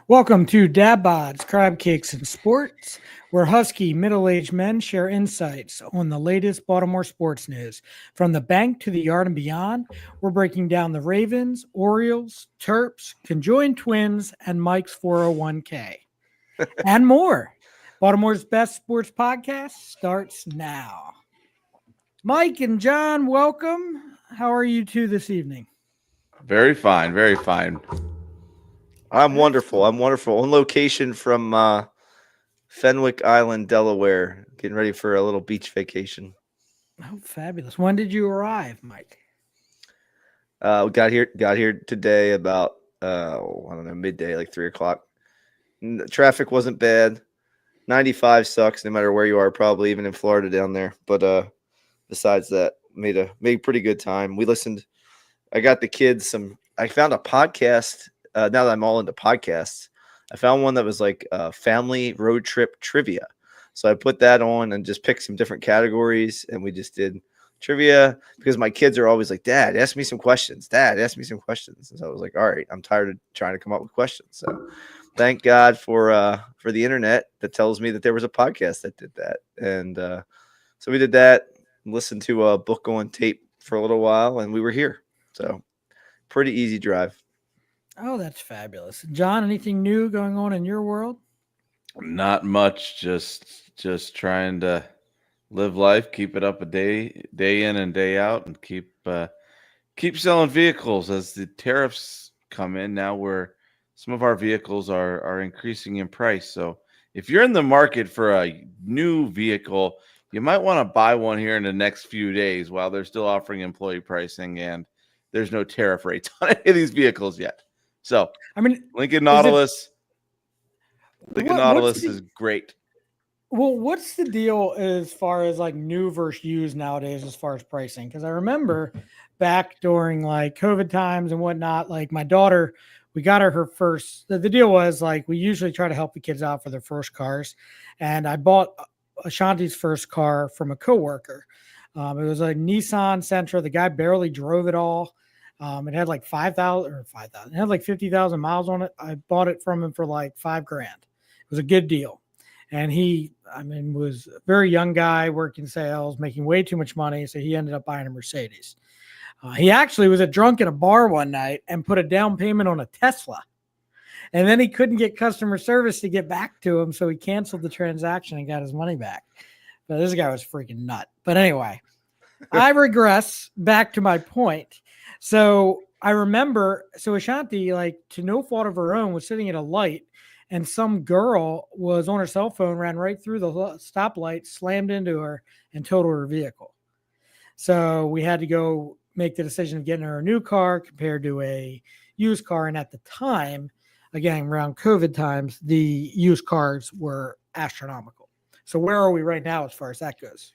Welcome to Dad Bods, Crab Cakes, and Sports, where husky middle-aged men share insights on the latest Baltimore sports news. From the bank to the yard and beyond, we're breaking down the Ravens, Orioles, Terps, conjoined twins, and Mike's 401k, and more. Baltimore's best sports podcast starts now. Mike and John, welcome. How are you two this evening? Very fine, very fine. I'm wonderful. I'm wonderful. On location from Fenwick Island, Delaware, getting ready for a little beach vacation. Oh, fabulous. When did you arrive, Mike? We got here today about I don't know, midday, like 3:00. The traffic wasn't bad. 95 sucks no matter where you are, probably even in Florida down there. But besides that, made pretty good time. We listened. I got the kids I found a podcast. Now that I'm all into podcasts, I found one that was like family road trip trivia. So I put that on and just picked some different categories, and we just did trivia because my kids are always like, "Dad, ask me some questions. Dad, ask me some questions." And so I was like, "All right, I'm tired of trying to come up with questions." So thank God for the internet that tells me that there was a podcast that did that, and so we did that. Listened to a book on tape for a little while, and we were here. So pretty easy drive. Oh, that's fabulous. John, anything new going on in your world? Not much. Just trying to live life, keep it up a day in and day out, and keep selling vehicles as the tariffs come in. Now where some of our vehicles are increasing in price. So if you're in the market for a new vehicle, you might want to buy one here in the next few days while they're still offering employee pricing and there's no tariff rates on any of these vehicles yet. So, I mean, Lincoln Nautilus is great. Well, what's the deal as far as like new versus used nowadays as far as pricing? Because I remember back during like COVID times and whatnot, like my daughter, we got her first. The deal was like we usually try to help the kids out for their first cars, and I bought Ashanti's first car from a coworker. It was a Nissan Sentra. The guy barely drove it all. It had like 5,000 or 5,000. It had like 50,000 miles on it. I bought it from him for like $5,000. It was a good deal. And he, was a very young guy working sales, making way too much money. So he ended up buying a Mercedes. He actually was drunk at a bar one night and put a down payment on a Tesla. And then he couldn't get customer service to get back to him. So he canceled the transaction and got his money back. But this guy was freaking nut. But anyway, I regress back to my point. So I remember, Ashanti, like to no fault of her own, was sitting at a light and some girl was on her cell phone, ran right through the stoplight, slammed into her and totaled her vehicle. So we had to go make the decision of getting her a new car compared to a used car. And at the time, again, around COVID times, the used cars were astronomical. So where are we right now as far as that goes?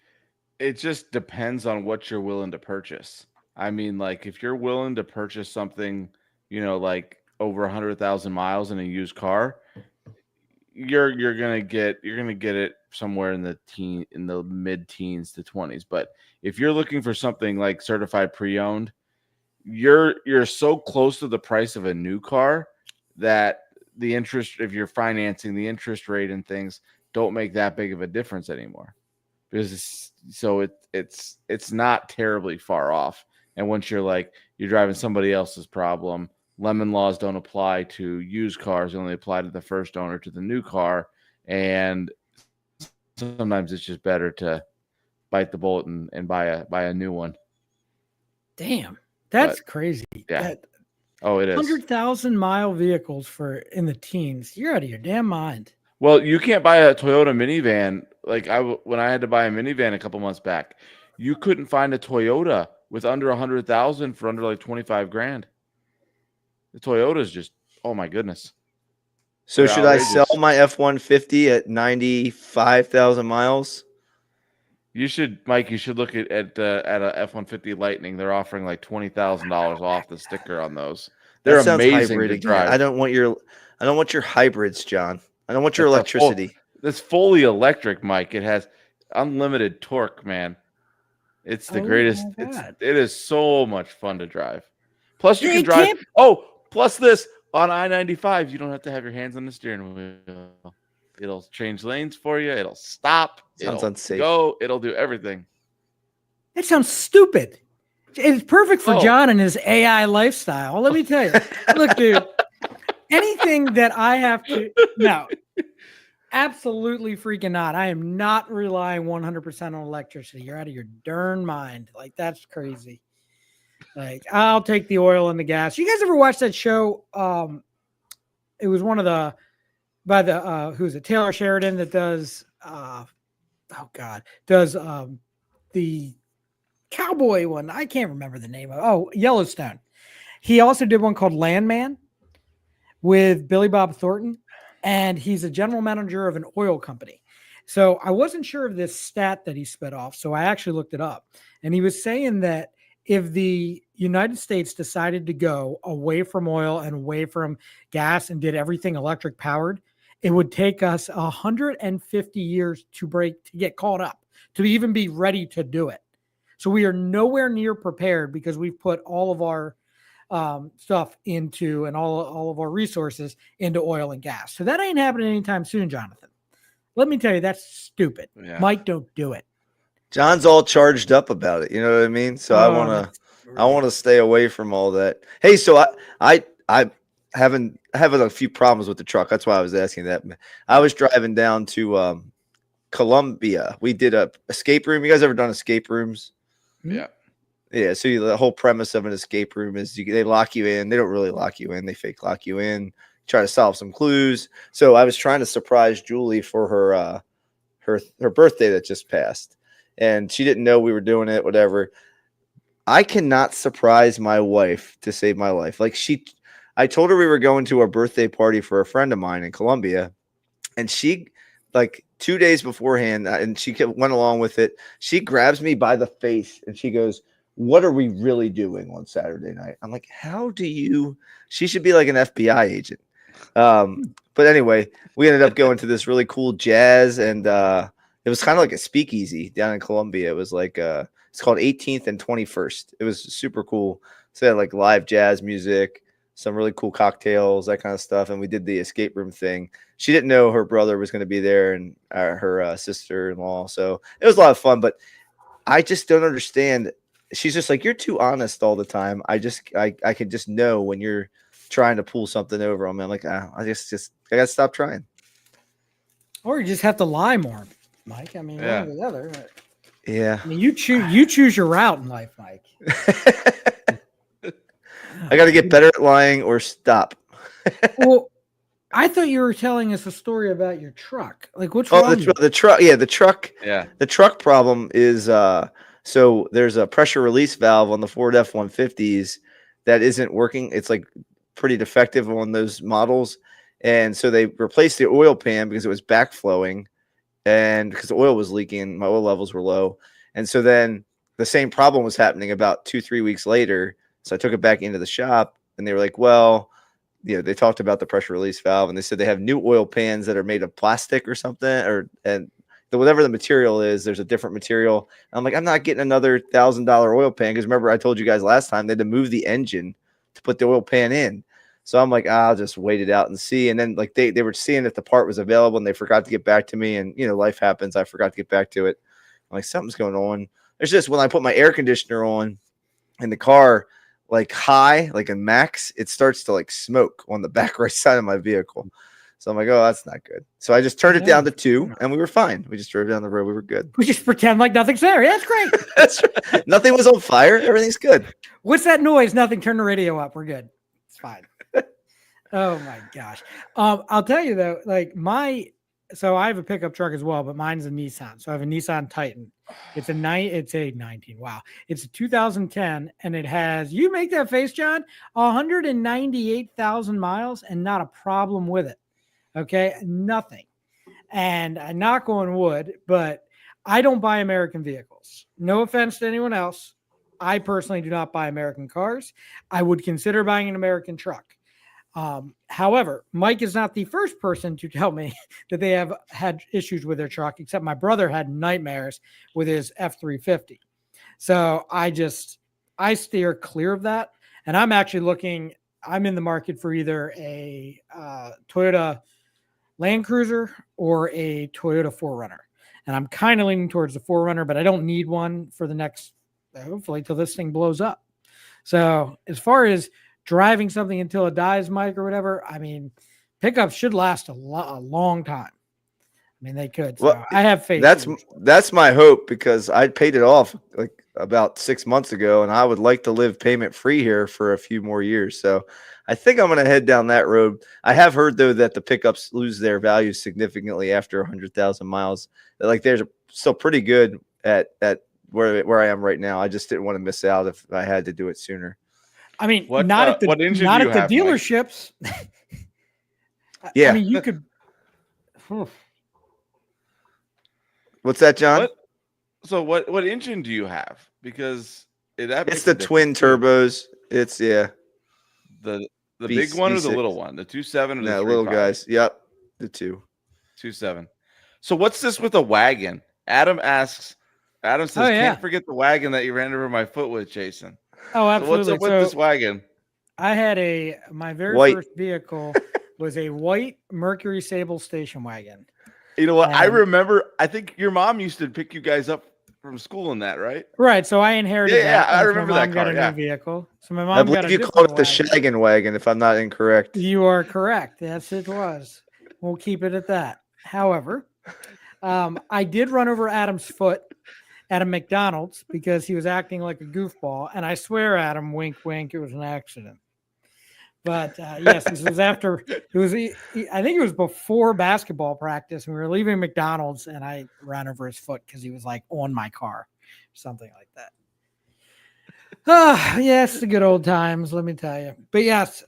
It just depends on what you're willing to purchase. I mean, like if you're willing to purchase something, like over 100,000 miles in a used car, you're gonna get it somewhere in the mid-teens to 20s. But if you're looking for something like certified pre-owned, you're so close to the price of a new car that the interest, if you're financing, the interest rate and things don't make that big of a difference anymore. Because it's not terribly far off. And once you're driving somebody else's problem, lemon laws don't apply to used cars; they only apply to the first owner to the new car. And sometimes it's just better to bite the bullet and buy a new one. Damn, that's crazy. Yeah. It is 100,000-mile vehicles in the teens. You're out of your damn mind. Well, you can't buy a Toyota minivan. When I had to buy a minivan a couple months back, you couldn't find a Toyota with under 100,000 for under like $25,000. The Toyota's just, oh my goodness. So should outrageous. I sell my F-150 at 95,000 miles? You should, Mike. You should look at a F-150 Lightning. They're offering like $20,000 off the sticker on those. They're amazing to drive. I don't want your hybrids, John. I don't want your electricity. That's fully electric, Mike. It has unlimited torque, man. It's the greatest. It is so much fun to drive. Plus, you can drive. Plus this On I-95, you don't have to have your hands on the steering wheel. It'll change lanes for you. It'll stop. Sounds It'll unsafe. go. It'll do everything. That sounds stupid. It's perfect for Oh. John and his AI lifestyle. Let me tell you. Look, dude, anything that I have to, no, absolutely freaking not. I am not relying 100% on electricity. You're out of your darn mind. Like, that's crazy. Like, I'll take the oil and the gas. You guys ever watch that show? It was one of the, by the, who's it? Taylor Sheridan that does, does the cowboy one. I can't remember the name of. Oh, Yellowstone. He also did one called Landman with Billy Bob Thornton, and he's a general manager of an oil company. So I wasn't sure of this stat that he spit off, so I actually looked it up. And he was saying that if the United States decided to go away from oil and away from gas and did everything electric powered, it would take us 150 years to get caught up, to even be ready to do it. So we are nowhere near prepared because we've put all of our stuff into and all of our resources into oil and gas. So that ain't happening anytime soon, Jonathan. Let me tell you, that's stupid. Yeah. Mike, don't do it. John's all charged up about it. You know what I mean? So I want to stay away from all that. Hey, so I having a few problems with the truck. That's why I was asking that. I was driving down to Columbia. We did a escape room. You guys ever done escape rooms? Yeah. Yeah. So the whole premise of an escape room is they lock you in. They don't really lock you in. They fake lock you in. Try to solve some clues. So I was trying to surprise Julie for her birthday that just passed, and she didn't know we were doing it. Whatever. I cannot surprise my wife to save my life. Like I told her we were going to a birthday party for a friend of mine in Columbia, and she, like 2 days beforehand, and she went along with it. She grabs me by the face and she goes, "What are we really doing on Saturday night?" I'm like, "How do you?" She should be like an FBI agent. But anyway, we ended up going to this really cool jazz, and it was kind of like a speakeasy down in Columbia. It was like it's called 18th and 21st. It was super cool. So they had like live jazz music, some really cool cocktails, that kind of stuff. And we did the escape room thing. She didn't know her brother was going to be there and her sister-in-law. So it was a lot of fun, but I just don't understand. She's just like, "You're too honest all the time. I could just know when you're trying to pull something over on me." I'm like, I got to stop trying. Or you just have to lie more, Mike. I mean, Yeah. one or the other. Yeah. I mean, you choose your route in life, Mike. I got to get better at lying or stop. Well, I thought you were telling us a story about your truck. Like, what's wrong? The truck. Yeah, the truck. Yeah. The truck problem is so there's a pressure release valve on the Ford F-150s that isn't working. It's like pretty defective on those models, and so they replaced the oil pan because it was backflowing, and because the oil was leaking, my oil levels were low, and so then the same problem was happening about 2-3 weeks later. So I took it back into the shop, and they were like, "Well, they talked about the pressure release valve, and they said they have new oil pans that are made of plastic or something, and whatever the material is, there's a different material." I'm like, "I'm not getting another $1,000 oil pan," because remember I told you guys last time they had to move the engine to put the oil pan in. So I'm like, I'll just wait it out and see. And then like they were seeing if the part was available, and they forgot to get back to me. And life happens. I forgot to get back to it. I'm like, something's going on. There's just when I put my air conditioner on in the car, like high, like in max, it starts to like smoke on the back right side of my vehicle. So I'm like, oh, that's not good. So I just turned it down to 2, and we were fine. We just drove down the road. We were good. We just pretend like nothing's there. That's great. That's right. Nothing was on fire. Everything's good. What's that noise? Nothing. Turn the radio up. We're good. It's fine. Oh my gosh. I'll tell you though, like so I have a pickup truck as well, but mine's a Nissan. So I have a Nissan Titan. It's a 19. Wow. It's a 2010, and it has, you make that face, John, 198,000 miles and not a problem with it. Okay. Nothing. And I knock on wood, but I don't buy American vehicles. No offense to anyone else. I personally do not buy American cars. I would consider buying an American truck. However, Mike is not the first person to tell me that they have had issues with their truck, except my brother had nightmares with his F-350. So I steer clear of that. And I'm actually looking, I'm in the market for either a Toyota Land Cruiser or a Toyota 4Runner. And I'm kind of leaning towards the 4Runner, but I don't need one for the next, hopefully, till this thing blows up. So as far as driving something until it dies, Mike, or whatever, I mean, pickups should last a long time. I mean, they could. So Well, I have faith. That's my hope, because I paid it off like about 6 months ago, and I would like to live payment free here for a few more years. So I think I'm going to head down that road. I have heard, though, that the pickups lose their value significantly after 100,000 miles. Like, they're still pretty good at where I am right now. I just didn't want to miss out if I had to do it sooner. I mean, What not engine at do you the have, Mike? dealerships. Yeah. I mean, you could. What's that, John? What engine do you have? Because It's the twin turbos. It's the big one or the V6. little one, the 2.7 or the No, little 3.5? guys. Yep, the 2.7. So what's this with a wagon? Adam says, can't forget the wagon that you ran over my foot with, Jason. Oh, absolutely. So what's up with this wagon? I had my very White. first vehicle was a white Mercury Sable station wagon. You know what? I remember, I think your mom used to pick you guys up from school in that, right? Right. So I inherited that. I remember my mom that car. got a new vehicle. So my I mom got believe a you different called it the wagon. shaggin' wagon, if I'm not incorrect. You are correct. Yes, it was. We'll keep it at that. However, I did run over Adam's foot at a McDonald's because he was acting like a goofball. And I swear, Adam, wink, wink, it was an accident. But yes, this was after I think it was before basketball practice. We were leaving McDonald's and I ran over his foot because he was like on my car, something like that. Yes, the good old times, let me tell you. But yes,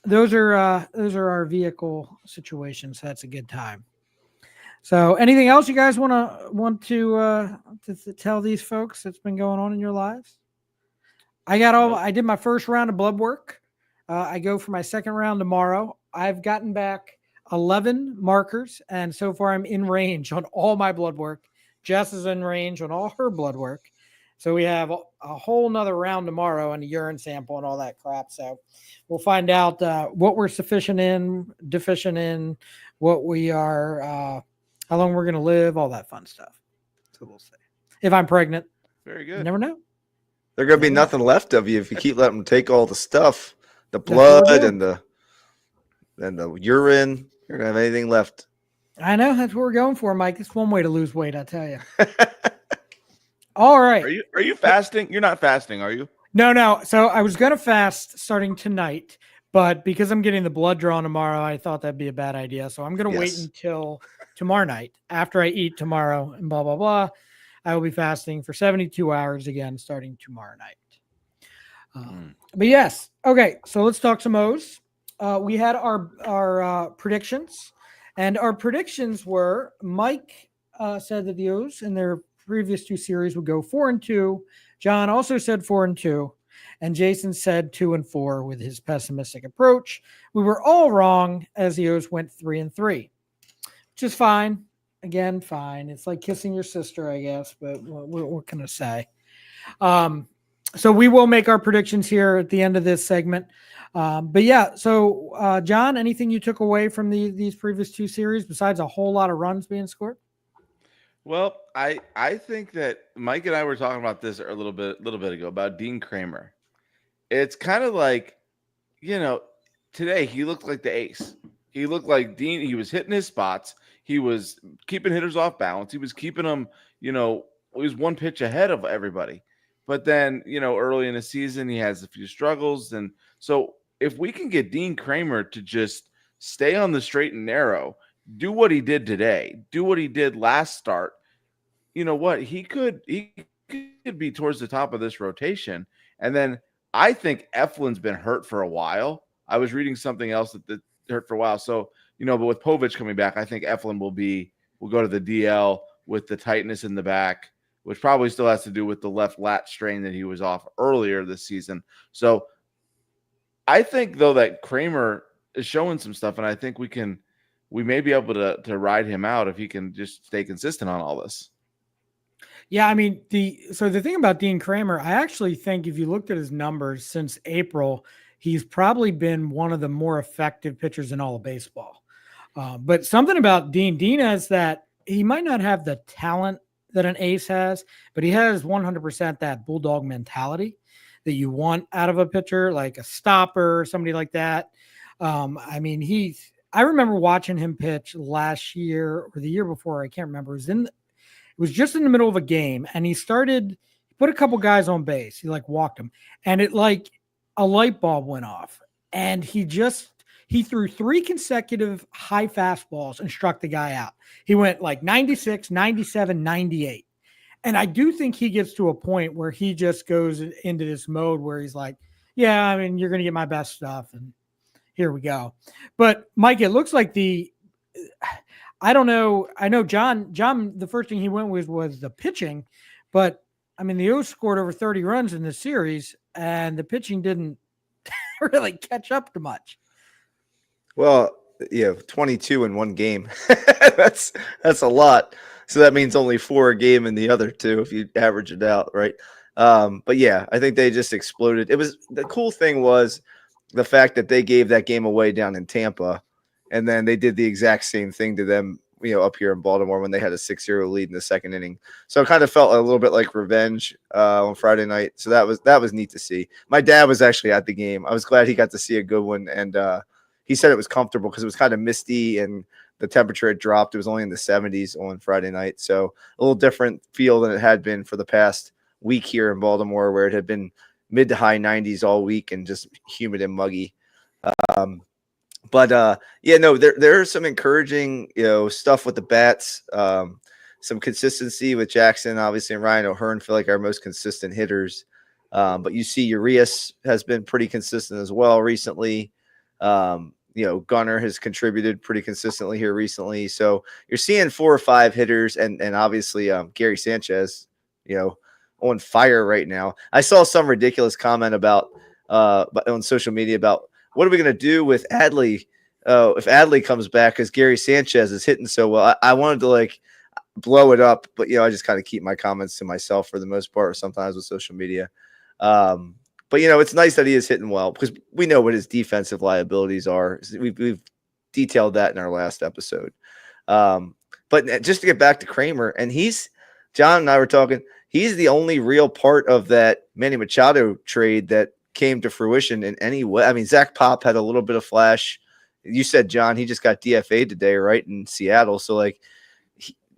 those are our vehicle situations. That's a good time. So anything else you guys want to tell these folks that's been going on in your lives? I did my first round of blood work. I go for my second round tomorrow. I've gotten back 11 markers, and so far I'm in range on all my blood work. Jess is in range on all her blood work. So we have a whole nother round tomorrow and a urine sample and all that crap. So we'll find out what we're deficient in, what we are, how long we're going to live, all that fun stuff. So we'll see. If I'm pregnant. Very good. You never know. There's going to be nothing left of you if you keep letting them take all the stuff. The blood and the urine, you're gonna have anything left. I know, that's what we're going for, Mike. It's one way to lose weight, I tell you. All right. Are you fasting? You're not fasting, are you? No. So I was gonna fast starting tonight, but because I'm getting the blood drawn tomorrow, I thought that'd be a bad idea. So I'm gonna wait until tomorrow night after I eat tomorrow and blah blah blah. I will be fasting for 72 hours again starting tomorrow night. But yes, okay. So let's talk some O's. We had our predictions, and our predictions were Mike said that the O's in their previous two series would go 4-2. John also said 4-2, and Jason said 2-4 with his pessimistic approach. We were all wrong as the O's went 3-3, which is fine. Again, fine. It's like kissing your sister, I guess. But what can I say? So we will make our predictions here at the end of this segment. But yeah, so John, anything you took away from these previous two series besides a whole lot of runs being scored? Well, I think that Mike and I were talking about this a little bit ago about Dean Kramer. It's kind of like, today he looked like the ace. He looked like Dean. He was hitting his spots. He was keeping hitters off balance. He was keeping them, he was one pitch ahead of everybody. But then, early in the season, he has a few struggles. And so if we can get Dean Kramer to just stay on the straight and narrow, do what he did today, do what he did last start, you know what? He could be towards the top of this rotation. And then I think Eflin's been hurt for a while. I was reading something else that hurt for a while. So, but with Povich coming back, I think Eflin will go to the DL with the tightness in the back, which probably still has to do with the left lat strain that he was off earlier this season. So I think, though, that Kramer is showing some stuff, and I think we may be able to ride him out if he can just stay consistent on all this. Yeah, I mean, the thing about Dean Kramer, I actually think if you looked at his numbers since April, he's probably been one of the more effective pitchers in all of baseball. But something about Dean is that he might not have the talent that an ace has, but he has 100% that bulldog mentality that you want out of a pitcher, like a stopper or somebody like that. I mean, I remember watching him pitch last year or the year before. I can't remember. It was just in the middle of a game, and he put a couple guys on base. He like walked them, and it like a light bulb went off, and he threw 3 consecutive high fastballs and struck the guy out. He went like 96, 97, 98. And I do think he gets to a point where he just goes into this mode where he's like, yeah, I mean, you're going to get my best stuff. And here we go. But Mike, it looks like I don't know. I know John, the first thing he went with was the pitching, but I mean, the O's scored over 30 runs in the series and the pitching didn't really catch up to much. Well, 22 in one game. that's a lot. So that means only 4 a game in the other 2 if you average it out, right? But yeah, I think they just exploded. The cool thing was the fact that they gave that game away down in Tampa, and then they did the exact same thing to them, up here in Baltimore when they had a 6-0 lead in the second inning. So it kind of felt a little bit like revenge on Friday night. So that was neat to see. My dad was actually at the game. I was glad he got to see a good one, and he said it was comfortable because it was kind of misty and the temperature had dropped. It was only in the 70s on Friday night. So a little different feel than it had been for the past week here in Baltimore, where it had been mid to high 90s all week and just humid and muggy. There's some encouraging, stuff with the bats, some consistency with Jackson, obviously, and Ryan O'Hearn feel like our most consistent hitters. But you see Urias has been pretty consistent as well recently. Gunnar has contributed pretty consistently here recently. So you're seeing 4 or 5 hitters and obviously Gary Sanchez, on fire right now. I saw some ridiculous comment about on social media about what are we going to do with Adley if Adley comes back because Gary Sanchez is hitting so well. I wanted to blow it up, but I just kind of keep my comments to myself for the most part, sometimes with social media. But it's nice that he is hitting well because we know what his defensive liabilities are. We've detailed that in our last episode. But just to get back to Kramer, and John and I were talking, he's the only real part of that Manny Machado trade that came to fruition in any way. I mean, Zach Pop had a little bit of flash. You said, John, he just got DFA'd today, right, in Seattle. So,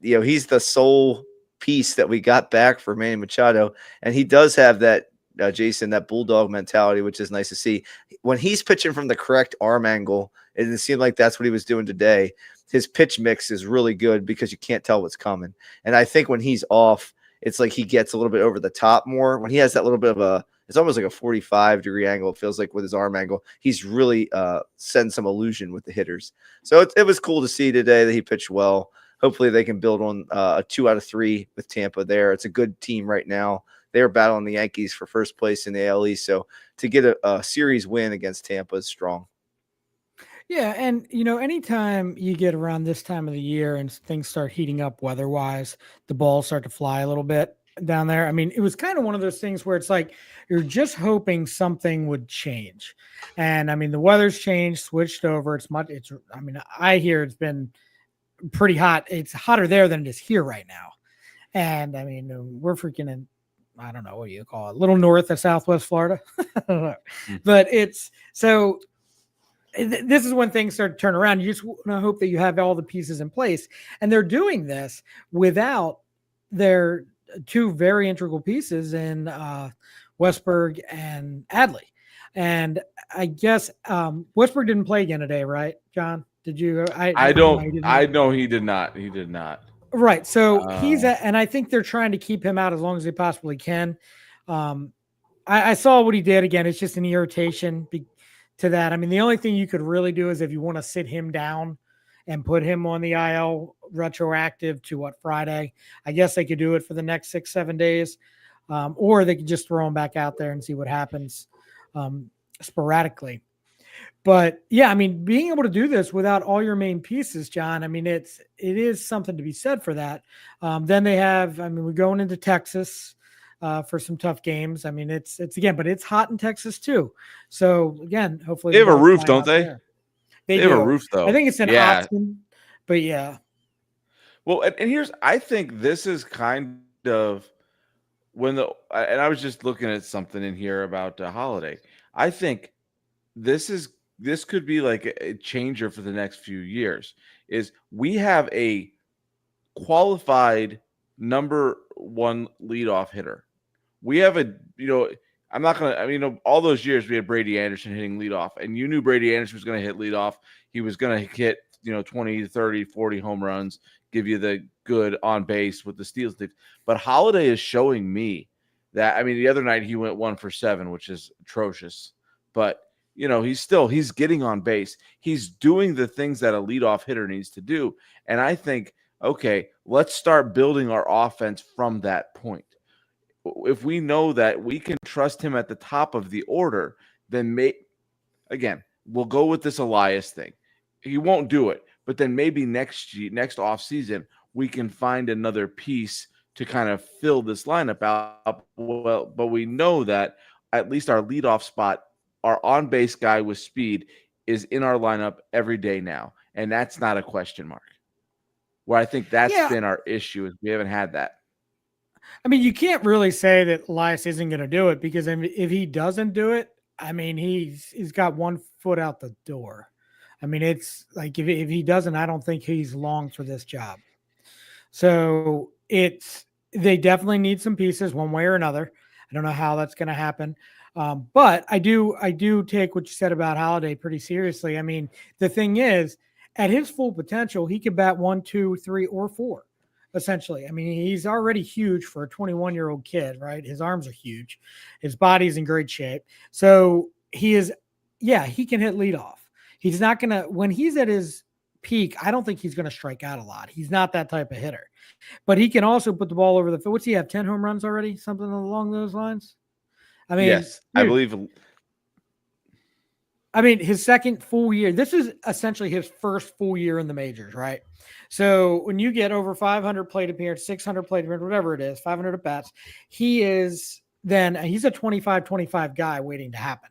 he's the sole piece that we got back for Manny Machado. And he does have that, Jason, that bulldog mentality, which is nice to see. When he's pitching from the correct arm angle, and it seemed like that's what he was doing today, his pitch mix is really good because you can't tell what's coming. And I think when he's off, it's like he gets a little bit over the top more. When he has that little bit of it's almost like a 45-degree angle, it feels like, with his arm angle, he's really setting some illusion with the hitters. So it was cool to see today that he pitched well. Hopefully they can build on a 2 out of 3 with Tampa there. It's a good team right now. They're battling the Yankees for first place in the AL East. So to get a series win against Tampa is strong. Yeah, and anytime you get around this time of the year and things start heating up weather-wise, the balls start to fly a little bit down there. I mean, it was kind of one of those things where it's like you're just hoping something would change. And I mean, the weather's changed, switched over. I hear it's been pretty hot. It's hotter there than it is here right now. And I mean, we're freaking in, I don't know, what do you call it? A little north of Southwest Florida. But it's so this is when things start to turn around. You just want to hope that you have all the pieces in place. And they're doing this without their 2 very integral pieces in Westberg and Adley. And I guess Westberg didn't play again today, right, John? Did you? I know he did not. He did not. Right. So and I think they're trying to keep him out as long as they possibly can. I saw what he did again. It's just an irritation to that. I mean, the only thing you could really do is if you want to sit him down and put him on the IL retroactive to Friday. I guess they could do it for the next 6-7 days, or they could just throw him back out there and see what happens sporadically. But yeah, I mean, being able to do this without all your main pieces, John, I mean, it is something to be said for that. Then we're going into Texas. for some tough games. I mean, it's again, but it's hot in Texas too. So again, hopefully They have a Bucks roof, line don't up they? there. They Have a do. roof I though. think it's an Yeah. option, but yeah. Well, and here's, I think this is kind of and I was just looking at something in here about Holiday. I think this could be like a changer for the next few years. Is we have a qualified number one leadoff hitter. We have I'm not gonna. I mean, all those years we had Brady Anderson hitting leadoff, and you knew Brady Anderson was going to hit leadoff. He was going to hit 20, 30, 40 home runs, give you the good on base with the steals. But Holiday is showing me that. I mean, the other night he went 1 for 7, which is atrocious. But he's getting on base. He's doing the things that a leadoff hitter needs to do, and I think, okay, let's start building our offense from that point. If we know that we can trust him at the top of the order, then again, we'll go with this Elias thing. He won't do it, but then maybe next off season we can find another piece to kind of fill this lineup out. Well, but we know that at least our leadoff spot, our on base guy with speed, is in our lineup every day now, and that's not a question mark. Where I think that's been our issue is we haven't had that. I mean, you can't really say that Elias isn't going to do it because if he doesn't do it, I mean, he's got 1 foot out the door. I mean, it's like if he doesn't, I don't think he's long for this job. So they definitely need some pieces one way or another. I don't know how that's going to happen. But I do take what you said about Holiday pretty seriously. I mean, the thing is, at his full potential, he could bat 1, 2, 3, or 4. Essentially, I mean, he's already huge for a 21-year-old kid, right? His arms are huge, his body's in great shape. So he can hit leadoff. He's not gonna when he's at his peak. I don't think he's gonna strike out a lot. He's not that type of hitter, but he can also put the ball over the field. What's he have? 10 home runs already? Something along those lines. I mean, yes, I believe. I mean, his second full year. This is essentially his first full year in the majors, right? So when you get over 500 plate appearance, 600 plate appearance, whatever it is, 500 at bats, he's a 25-25 guy waiting to happen.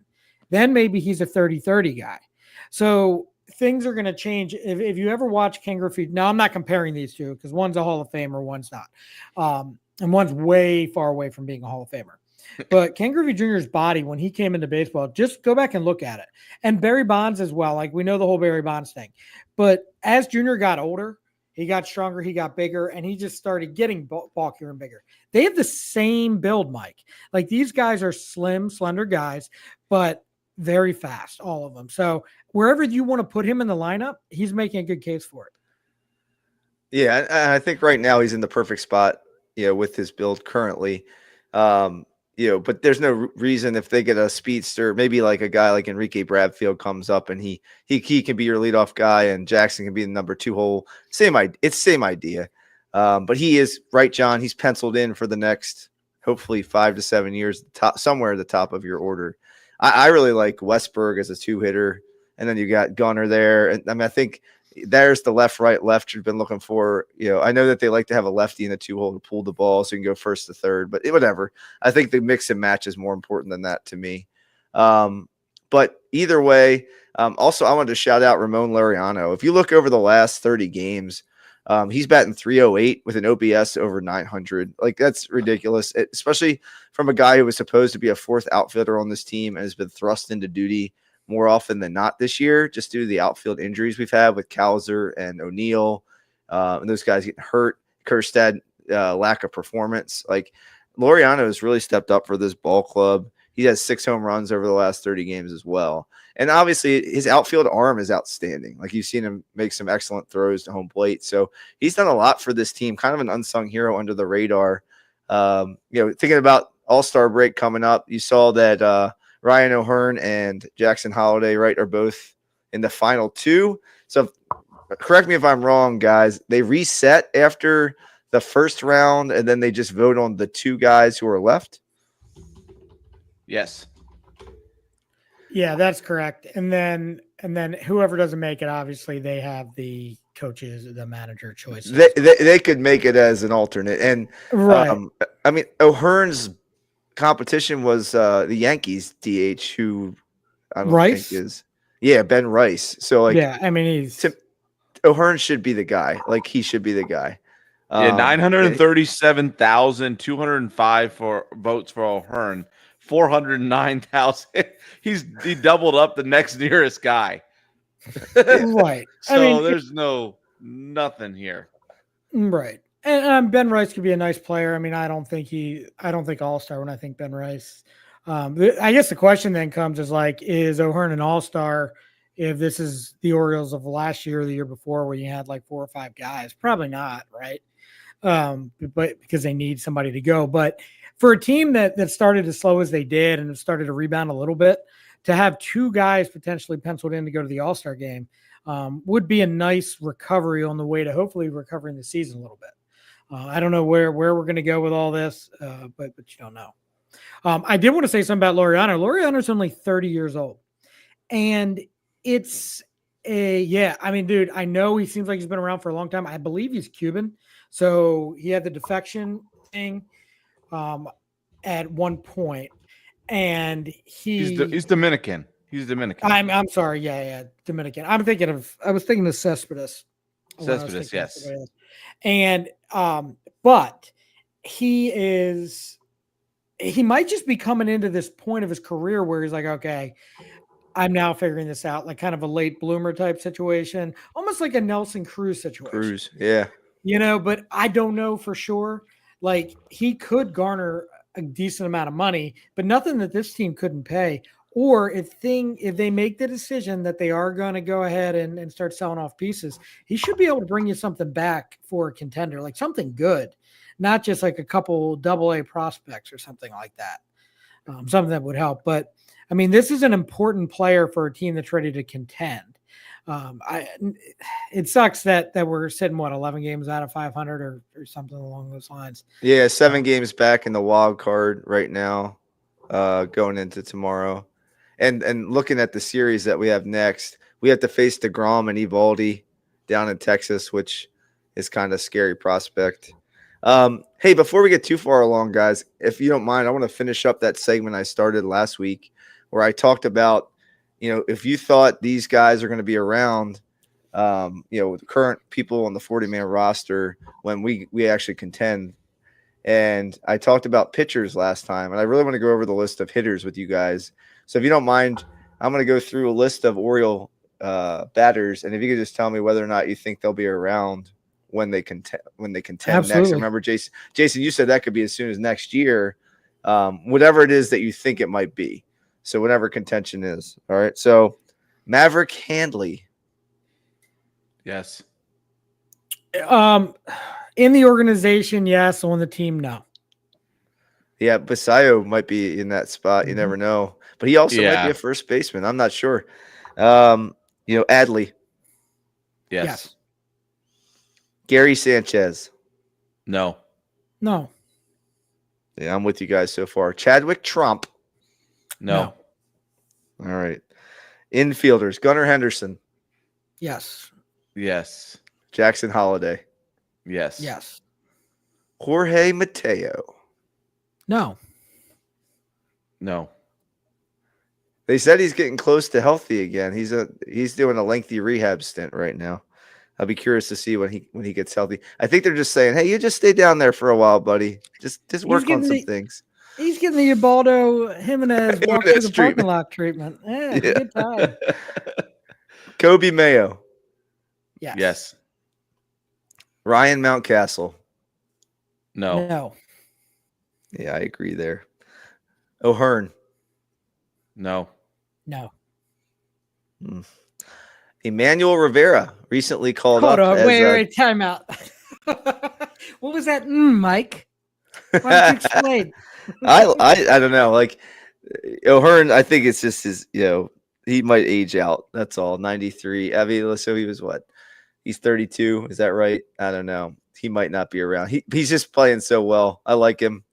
Then maybe he's a 30-30 guy. So things are going to change. If you ever watch Ken Griffey, now I'm not comparing these two because one's a Hall of Famer, one's not. And one's way far away from being a Hall of Famer. But Ken Griffey Jr.'s body, when he came into baseball, just go back and look at it. And Barry Bonds as well. Like, we know the whole Barry Bonds thing. But as Jr. got older, he got stronger, he got bigger, and he just started getting bulkier and bigger. They have the same build, Mike. Like, these guys are slim, slender guys, but very fast, all of them. So wherever you want to put him in the lineup, he's making a good case for it. Yeah, I think right now he's in the perfect spot, with his build currently. But there's no reason if they get a speedster, maybe like a guy like Enrique Bradfield comes up and he can be your leadoff guy and Jackson can be the number 2 hole. Same idea. But he is right, John. He's penciled in for the next, hopefully 5 to 7 years, somewhere at the top of your order. I really like Westberg as a 2-hitter, and then you got Gunnar there. And I mean, I think there's the left you've been looking for. I know that they like to have a lefty in the 2 hole to pull the ball so you can go first to third, but whatever. I think the mix and match is more important than that to me. But either way, also I wanted to shout out Ramon Laureano. If you look over the last 30 games, he's batting .308 with an OPS over 900. Like, that's ridiculous, especially from a guy who was supposed to be a 4th outfielder on this team and has been thrust into duty more often than not this year, just due to the outfield injuries we've had with Cowser and O'Neill, and those guys getting hurt. Kerstad, lack of performance. Like, Laureano has really stepped up for this ball club. He has 6 home runs over the last 30 games as well. And obviously his outfield arm is outstanding. Like, you've seen him make some excellent throws to home plate. So he's done a lot for this team, kind of an unsung hero under the radar. Thinking about All-Star break coming up, you saw that Ryan O'Hearn and Jackson Holiday, right, are both in the final 2. So correct me if I'm wrong, guys. They reset after the first round, and then they just vote on the 2 guys who are left? Yes. Yeah, that's correct. And then And then whoever doesn't make it, obviously they have the coaches, the manager choices. They could make it as an alternate. And Right. I mean, O'Hearn's competition was the Yankees DH, who I don't think Rice? is Ben Rice. So like Yeah, I mean he's O'Hearn should be the guy. Like he should be the guy. Yeah, 937,205 for votes for O'Hearn, 409,000. He doubled up the next nearest guy. right. So I mean, there's nothing here. right. And Ben Rice could be a nice player. I mean, I don't think all-star when I think Ben Rice. I guess the question then comes is O'Hearn an all-star if this is the Orioles of last year or the year before where you had like 4 or 5 guys? Probably not, right? But because they need somebody to go. But for a team that started as slow as they did and started to rebound a little bit, to have 2 guys potentially penciled in to go to the All-Star game would be a nice recovery on the way to hopefully recovering the season a little bit. I don't know where we're going to go with all this, but you don't know. I did want to say something about Laureano. Laureano's only 30 years old. And it's I mean, dude, I know he seems like he's been around for a long time. I believe he's Cuban. So he had the defection thing at one point. And he's Dominican. He's Dominican. I'm sorry. Yeah. Dominican. I was thinking of Cespedes. Cespedes, yes. And but he might just be coming into this point of his career where he's like, okay, I'm now figuring this out, like kind of a late bloomer type situation, almost like a Nelson Cruz situation. Yeah. But I don't know for sure. Like he could garner a decent amount of money, but nothing that this team couldn't pay. Or if they make the decision that they are going to go ahead and start selling off pieces, he should be able to bring you something back for a contender, like something good, not just like a couple AA prospects or something like that. Something that would help. But I mean, this is an important player for a team that's ready to contend. It sucks that we're sitting 11 games out of 500 or something along those lines. Yeah, 7 games back in the wild card right now, going into tomorrow. And looking at the series that we have next, we have to face DeGrom and Evaldi down in Texas, which is kind of a scary prospect. Hey, before we get too far along, guys, if you don't mind, I want to finish up that segment I started last week where I talked about, if you thought these guys are going to be around, current people on the 40-man roster when we actually contend. And I talked about pitchers last time, and I really want to go over the list of hitters with you guys. So if you don't mind, I'm going to go through a list of Oriole batters, and if you could just tell me whether or not you think they'll be around when they contend Absolutely. next. Remember, Jason, you said that could be as soon as next year, whatever it is that you think it might be. So whatever contention is. All right. So Maverick Handley. Yes. In the organization, yes. On the team, no. Yeah, Basayo might be in that spot. You never know. But he also might be a first baseman. I'm not sure. Adley. Yes. Gary Sanchez. No. Yeah, I'm with you guys so far. Chadwick Trump. No. All right. Infielders. Gunnar Henderson. Yes. Jackson Holiday. Yes. Jorge Mateo. No. They said he's getting close to healthy again. He's doing a lengthy rehab stint right now. I'll be curious to see when he gets healthy. I think they're just saying, "Hey, you just stay down there for a while, buddy. Just work on some things." He's getting the Ubaldo Jimenez walk through the parking lot treatment. Yeah. Good time. Kobe Mayo. Yes. Ryan Mountcastle. No. Yeah, I agree there. O'Hearn. No. Emmanuel Rivera recently called Hold up. on, wait, time out. What was that, Mike? Why don't you explain? I don't know. Like O'Hearn, I think it's just his, he might age out. That's all. 93. I mean, so he was what? He's 32. Is that right? I don't know. He might not be around. He's just playing so well. I like him,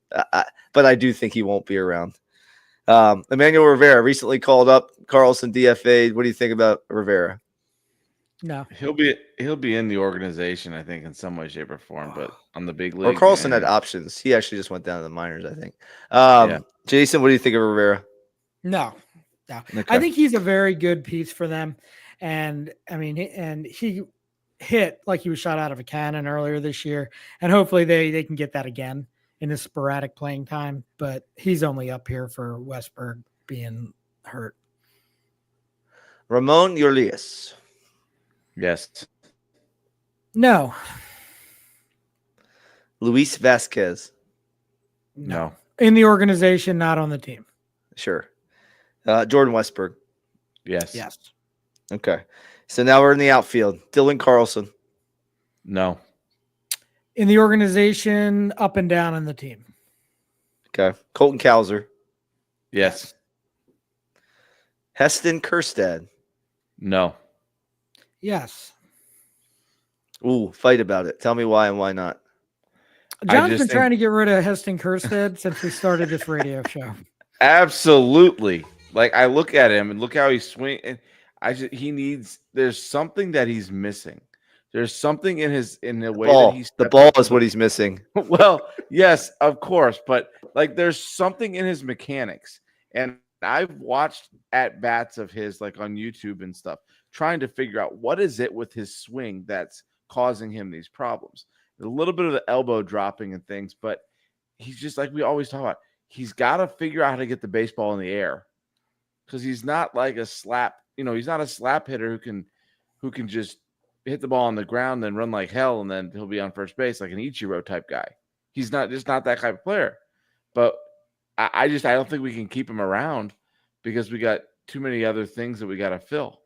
but I do think he won't be around. Emmanuel Rivera recently called up. Carlson DFA'd. What do you think about Rivera? No. He'll be in the organization, I think, in some way, shape, or form. But on the big Or league, Carlson had options. He actually just went down to the minors, I think. Yeah. Jason, what do you think of Rivera? No. I Okay. think he's a very good piece for them. And I mean, he hit like he was shot out of a cannon earlier this year. And hopefully they can get that again in his sporadic playing time. But he's only up here for Westberg being hurt. Ramon Urias. Yes. No. Luis Vasquez. No. In the organization, not on the team. Sure. Jordan Westberg. Yes. Yes. Okay. So now we're in the outfield. Dylan Carlson. No. In the organization, up and down on the team. Okay. Colton Cowser. Yes. Heston Kjerstad. No. Yes. Ooh, fight about it. Tell me why and why not. John's been trying to get rid of Heston Kjerstad since we started this radio show. Absolutely. Like, I look at him and look how he's swinging. There's something that he's missing. There's something in the way that he's the ball is what he's missing. Well, yes, of course, but like there's something in his mechanics. And I've watched at bats of his like on YouTube and stuff, trying to figure out what is it with his swing that's causing him these problems. A little bit of the elbow dropping and things, but he's just like we always talk about. He's got to figure out how to get the baseball in the air because he's not like a slap. He's not a slap hitter who can just hit the ball on the ground and run like hell, and then he'll be on first base like an Ichiro type guy. He's not that type of player. But I don't think we can keep him around because we got too many other things that we got to fill.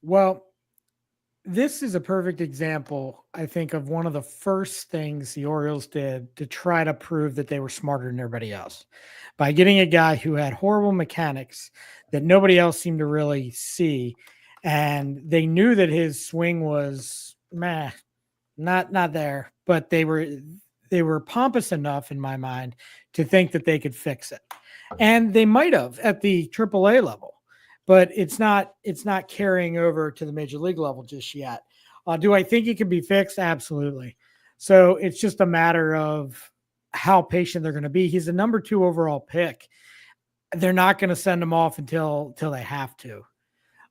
Well, this is a perfect example, I think, of one of the first things the Orioles did to try to prove that they were smarter than everybody else by getting a guy who had horrible mechanics that nobody else seemed to really see. And they knew that his swing was not there, but they were pompous enough in my mind to think that they could fix it. And they might have at the AAA level. But it's not carrying over to the major league level just yet. Do I think it can be fixed? Absolutely. So it's just a matter of how patient they're going to be. He's the number 2 overall pick. They're not going to send him off until they have to.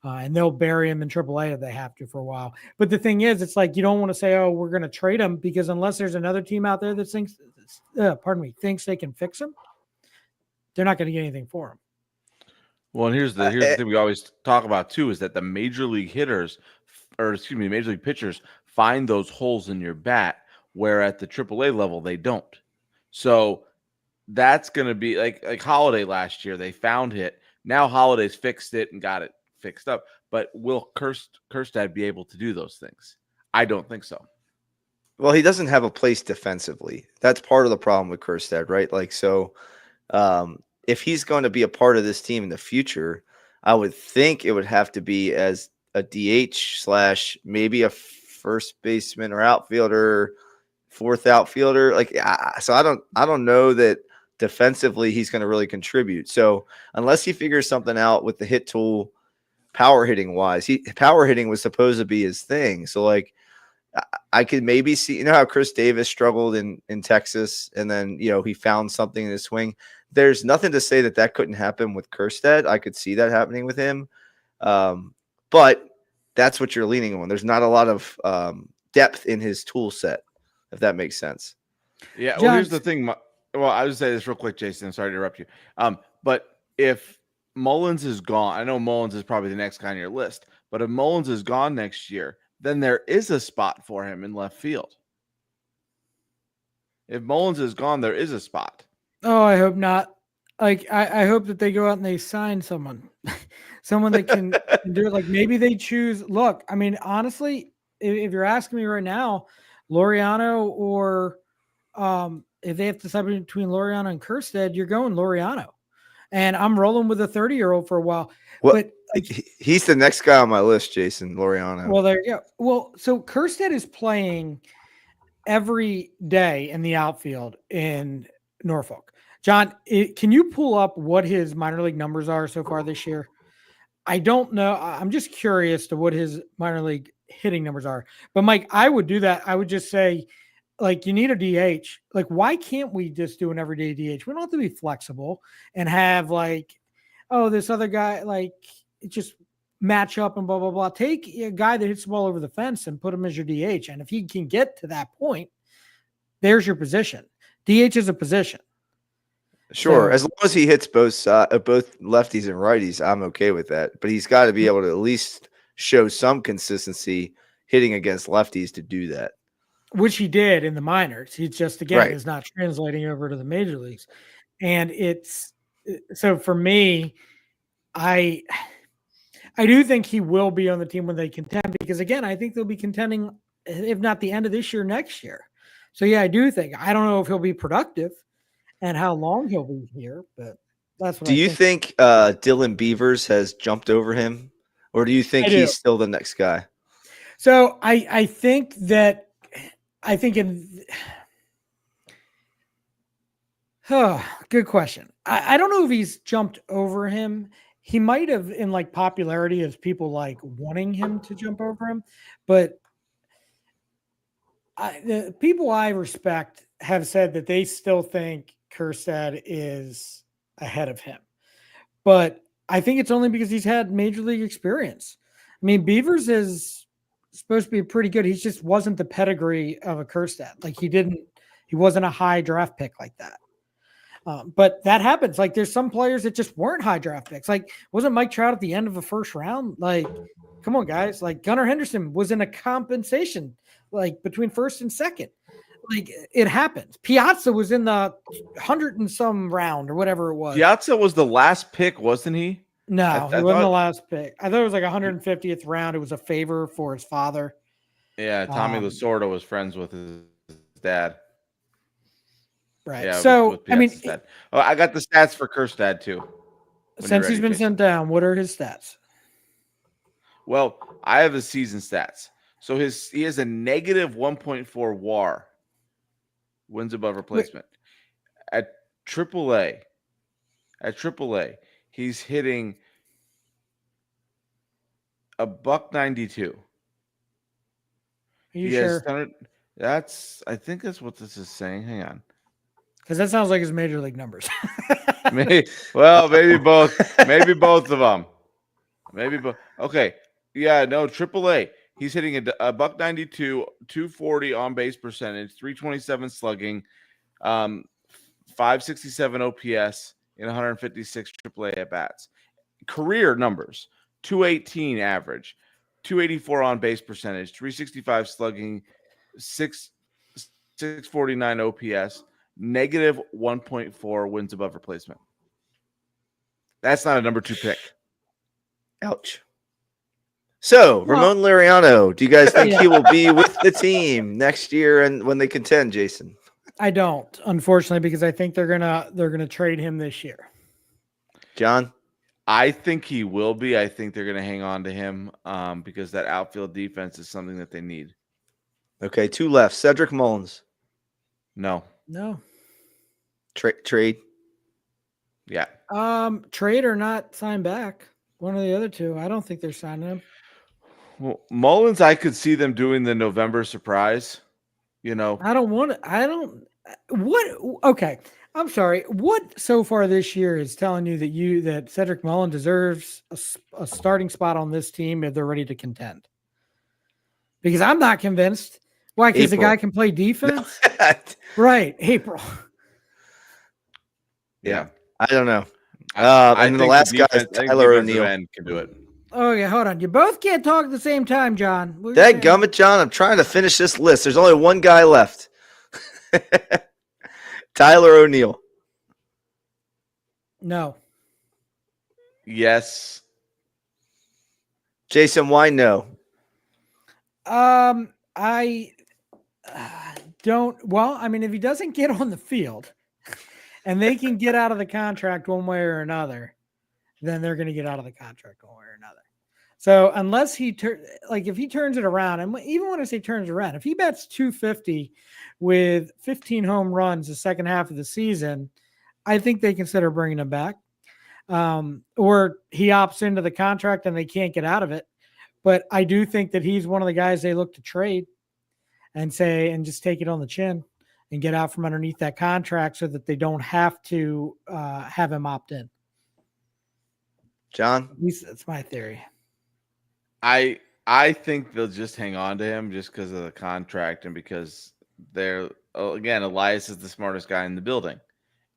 And they'll bury him in AAA if they have to for a while. But the thing is, it's like you don't want to say, oh, we're going to trade him because unless there's another team out there that thinks they can fix him, they're not going to get anything for him. Well, and here's the thing we always talk about too is that the major league major league pitchers find those holes in your bat, where at the AAA level they don't. So that's going to be like Holiday last year. They found it. Now Holiday's fixed it and got it fixed up. But will Kjerstad be able to do those things? I don't think so. Well, he doesn't have a place defensively. That's part of the problem with Kjerstad, right? Like so. If he's going to be a part of this team in the future, I would think it would have to be as a DH / maybe a first baseman or outfielder, fourth outfielder. So I don't know that defensively he's going to really contribute. So unless he figures something out with the hit tool, power hitting wise, power hitting was supposed to be his thing. So like I could maybe see, how Chris Davis struggled in Texas and then, he found something in his swing. There's nothing to say that couldn't happen with Kjerstad. I could see that happening with him. But that's what you're leaning on. There's not a lot of depth in his tool set, if that makes sense. Yeah. Well, here's the thing. Well, I would say this real quick, Jason. I'm sorry to interrupt you. But if Mullins is gone, I know Mullins is probably the next guy on your list, but if Mullins is gone next year, then there is a spot for him in left field. If Mullins is gone, there is a spot. Oh, I hope not. Like, I hope that they go out and they sign someone, someone that can do it. Like maybe they choose. Look, I mean, honestly, if you're asking me right now, Laureano or if they have to decide between Laureano and Kjerstad, you're going Laureano. And I'm rolling with a 30-year-old for a while. Well, but he's the next guy on my list, Jason Laureano. Well, there you go. Well, so Kjerstad is playing every day in the outfield in Norfolk. John, can you pull up what his minor league numbers are so far this year? I don't know. I'm just curious to what his minor league hitting numbers are. But Mike, I would do that. I would just say, like, you need a DH. Like, why can't we just do an everyday DH? We don't have to be flexible and have like, oh, this other guy, like, it just match up and blah, blah, blah. Take a guy that hits the ball over the fence and put him as your DH. And if he can get to that point, there's your position. DH is a position. Sure, So- as long as he hits both lefties and righties, I'm okay with that. But he's got to be able to at least show some consistency hitting against lefties to do that. Which he did in the minors. He just, again, Right. is not translating over to the major leagues. And it's so for me, I do think he will be on the team when they contend, because again, I think they'll be contending, if not the end of this year, next year. So yeah, I do think, I don't know if he'll be productive and how long he'll be here, but that's what Do you think Dylan Beavers has jumped over him, or do you think I do. he's still the next guy? So I think good question. I don't know if he's jumped over him. He might have in like popularity as people like wanting him to jump over him, but the people I respect have said that they still think Kjerstad is ahead of him. But I think it's only because he's had major league experience. I mean, Beavers is supposed to be pretty good. He just wasn't the pedigree of a Kjerstad. Like he wasn't a high draft pick like that. But that happens. Like there's some players that just weren't high draft picks. Like wasn't Mike Trout at the end of the first round? Like, come on, guys. Like Gunnar Henderson was in a compensation like between first and second. Like it happens. Piazza was in the 100 and some round or whatever it was. Piazza was the last pick, wasn't he? No, I he wasn't the thought- last pick. I thought it was like 150th round. It was a favor for his father. Yeah, Tommy Lasorda was friends with his dad. Right. Yeah, So, with I mean, Piazza's dad. Oh, I got the stats for Kjerstad too. when you're since he's ready, been Jason. sent down, what are his stats? Well, I have his season stats. So he has a negative 1.4 WAR, wins above replacement. At AAA, he's hitting a $192. Are you He sure? has done it. I think that's what this is saying. Hang on. Because that sounds like his major league numbers. Maybe both of them. Maybe both. Okay. Yeah, no, AAA. He's hitting a $192, 240 on base percentage, 327 slugging, 567 OPS in 156 AAA at bats. Career numbers: 218 average, 284 on base percentage, 365 slugging, 649 OPS, negative 1.4 wins above replacement. That's not a number 2 pick. Ouch. So, Well- Ramon Laureano, do you guys think Yeah. he will be with the team next year and when they contend, Jason? I don't, unfortunately, because I think they're gonna trade him this year. John? I think he will be. I think they're going to hang on to him because that outfield defense is something that they need. Okay, 2 left. Cedric Mullins. No. No. Trade. Yeah. Trade or not sign back. One of the other two. I don't think they're signing him. Well, Mullins, I could see them doing the November surprise. You know, Okay. I'm sorry. What so far this year is telling you that Cedric Mullen deserves a starting spot on this team if they're ready to contend? Because I'm not convinced. Why? Because the April. guy can play defense? Right. April. Yeah. I don't know. I And the think last guy is defense- I think Tyler defensive O'Neill. end can do it. Oh, yeah. Hold on. You both can't talk at the same time, John. What are you That saying? gummit, John. I'm trying to finish this list. There's only one guy left. Tyler O'Neill. No. Yes. Jason, why no? I don't. Well, I mean, if he doesn't get on the field and they can get out of the contract one way or another, then they're going to get out of the contract one way or another. So unless if he turns it around, and even when I say turns it around, if he bats 250 with 15 home runs the second half of the season, I think they consider bringing him back. Or he opts into the contract and they can't get out of it. But I do think that he's one of the guys they look to trade and just take it on the chin and get out from underneath that contract so that they don't have to have him opt in. John? At least that's my theory. I think they'll just hang on to him just because of the contract and because they're again, Elias is the smartest guy in the building,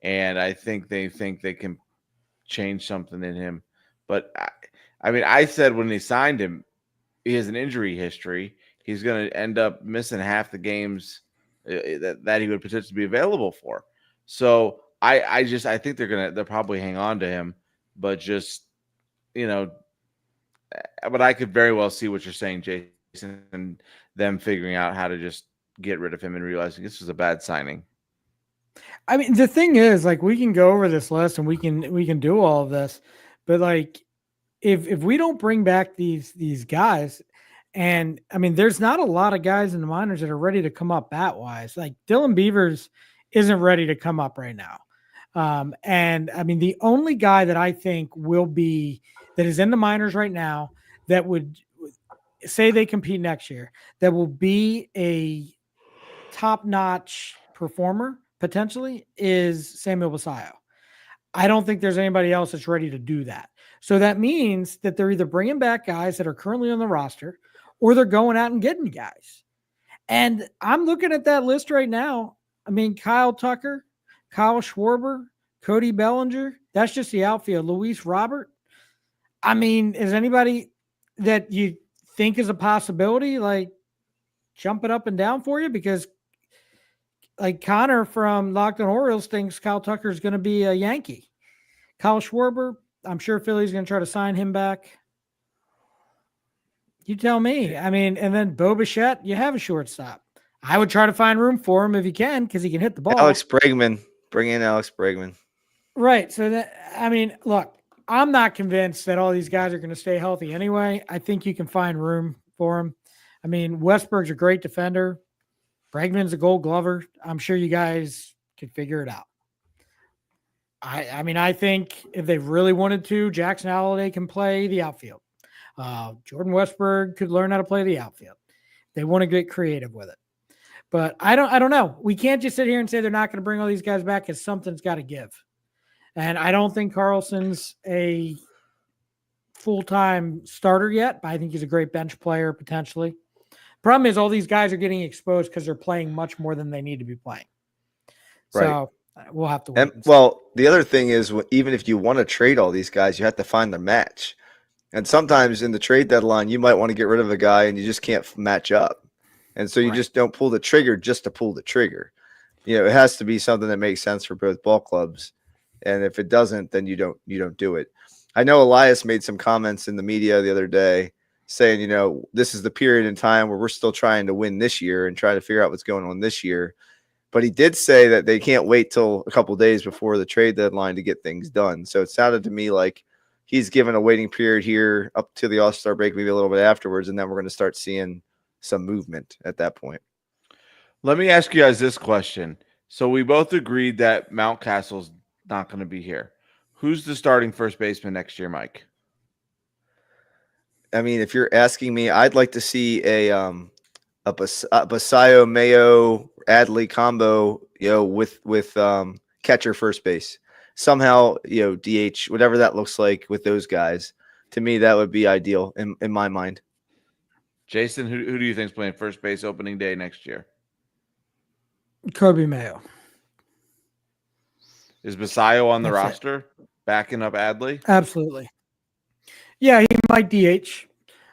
and I think they can change something in him. But I mean, I said when they signed him, he has an injury history. He's going to end up missing half the games that he would potentially be available for. So I think they'll probably hang on to him, but just but I could very well see what you're saying, Jason, and them figuring out how to just get rid of him and realizing this was a bad signing. I mean, the thing is, like, we can go over this list and we can do all of this, but like, if we don't bring back these guys, and I mean, there's not a lot of guys in the minors that are ready to come up bat wise. Like Dylan Beavers isn't ready to come up right now. And I mean, the only guy that I think that is in the minors right now that would say they compete next year, that will be a top-notch performer potentially, is Samuel Basayo. I don't think there's anybody else that's ready to do that. So that means that they're either bringing back guys that are currently on the roster or they're going out and getting guys. And I'm looking at that list right now. I mean, Kyle Tucker, Kyle Schwarber, Cody Bellinger, that's just the outfield. Luis Robert. I mean, is anybody that you think is a possibility, like, jumping up and down for you? Because like Connor from Locked On Orioles thinks Kyle Tucker is going to be a Yankee. Kyle Schwarber, I'm sure Philly's going to try to sign him back. You tell me. I mean, and then Bo Bichette, you have a shortstop. I would try to find room for him if you can, because he can hit the ball. Alex Bregman. Bring in Alex Bregman. Right. So I mean, look, I'm not convinced that all these guys are going to stay healthy anyway. I think you can find room for them. I mean, Westberg's a great defender. Bregman's a Gold Glover. I'm sure you guys could figure it out. I mean, I think if they really wanted to, Jackson Holliday can play the outfield. Jordan Westberg could learn how to play the outfield. They want to get creative with it. But I don't know. We can't just sit here and say they're not going to bring all these guys back, because something's got to give. And I don't think Carlson's a full-time starter yet, but I think he's a great bench player potentially. Problem is all these guys are getting exposed because they're playing much more than they need to be playing. Right. So we'll have to wait. Well, the other thing is, even if you want to trade all these guys, you have to find their match. And sometimes in the trade deadline, you might want to get rid of a guy and you just can't match up. And so you just don't pull the trigger just to pull the trigger. You know, it has to be something that makes sense for both ball clubs. And if it doesn't, then you don't do it. I know Elias made some comments in the media the other day saying, you know, this is the period in time where we're still trying to win this year and try to figure out what's going on this year. But he did say that they can't wait till a couple of days before the trade deadline to get things done. So it sounded to me like he's given a waiting period here up to the All-Star break, maybe a little bit afterwards, and then we're going to start seeing some movement at that point. Let me ask you guys this question. So we both agreed that Mountcastle's not going to be here. Who's the starting first baseman next year, Mike? I mean, if you're asking me, I'd like to see a Basayo Mayo Adley combo, you know, with catcher first base. Somehow, you know, DH, whatever that looks like with those guys. To me, that would be ideal in my mind. Jason, who do you think's playing first base opening day next year? Kobe Mayo. Is Basayo on the That's roster backing up Adley? Absolutely. Yeah, he might DH.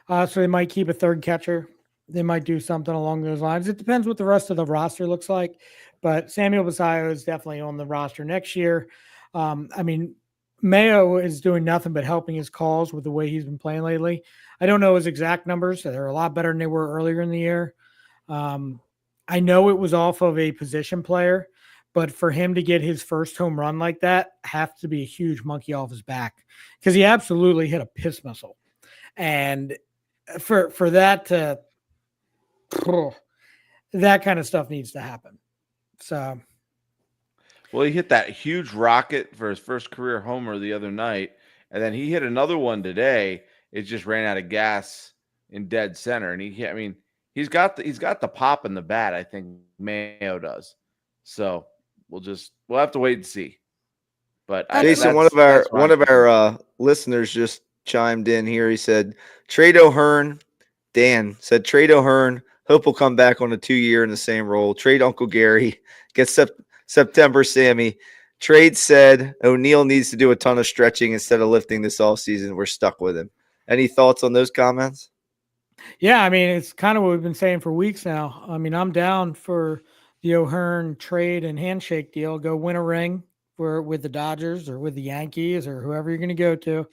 So they might keep a third catcher. They might do something along those lines. It depends what the rest of the roster looks like. But Samuel Basayo is definitely on the roster next year. I mean, Mayo is doing nothing but helping his calls with the way he's been playing lately. I don't know his exact numbers. They're a lot better than they were earlier in the year. I know it was off of a position player, but for him to get his first home run like that has to be a huge monkey off his back, because he absolutely hit a piss missile. And for that to that kind of stuff needs to happen. So Well, he hit that huge rocket for his first career homer the other night, and then he hit another one today. It just ran out of gas in dead center, and I mean, he's got the pop in the bat. I think Mayo does. So we'll have to wait and see. But Jason, one of our listeners just chimed in here. He said, "Trade O'Hearn." Dan said, "Trade O'Hearn. Hope will come back on a 2-year in the same role. Trade Uncle Gary. Get September Sammy. Trade said O'Neill needs to do a ton of stretching instead of lifting this offseason. We're stuck with him." Any thoughts on those comments? Yeah, I mean, it's kind of what we've been saying for weeks now. I mean, I'm down for the O'Hearn trade and handshake deal. Go win a ring with the Dodgers or with the Yankees or whoever you're going to go to.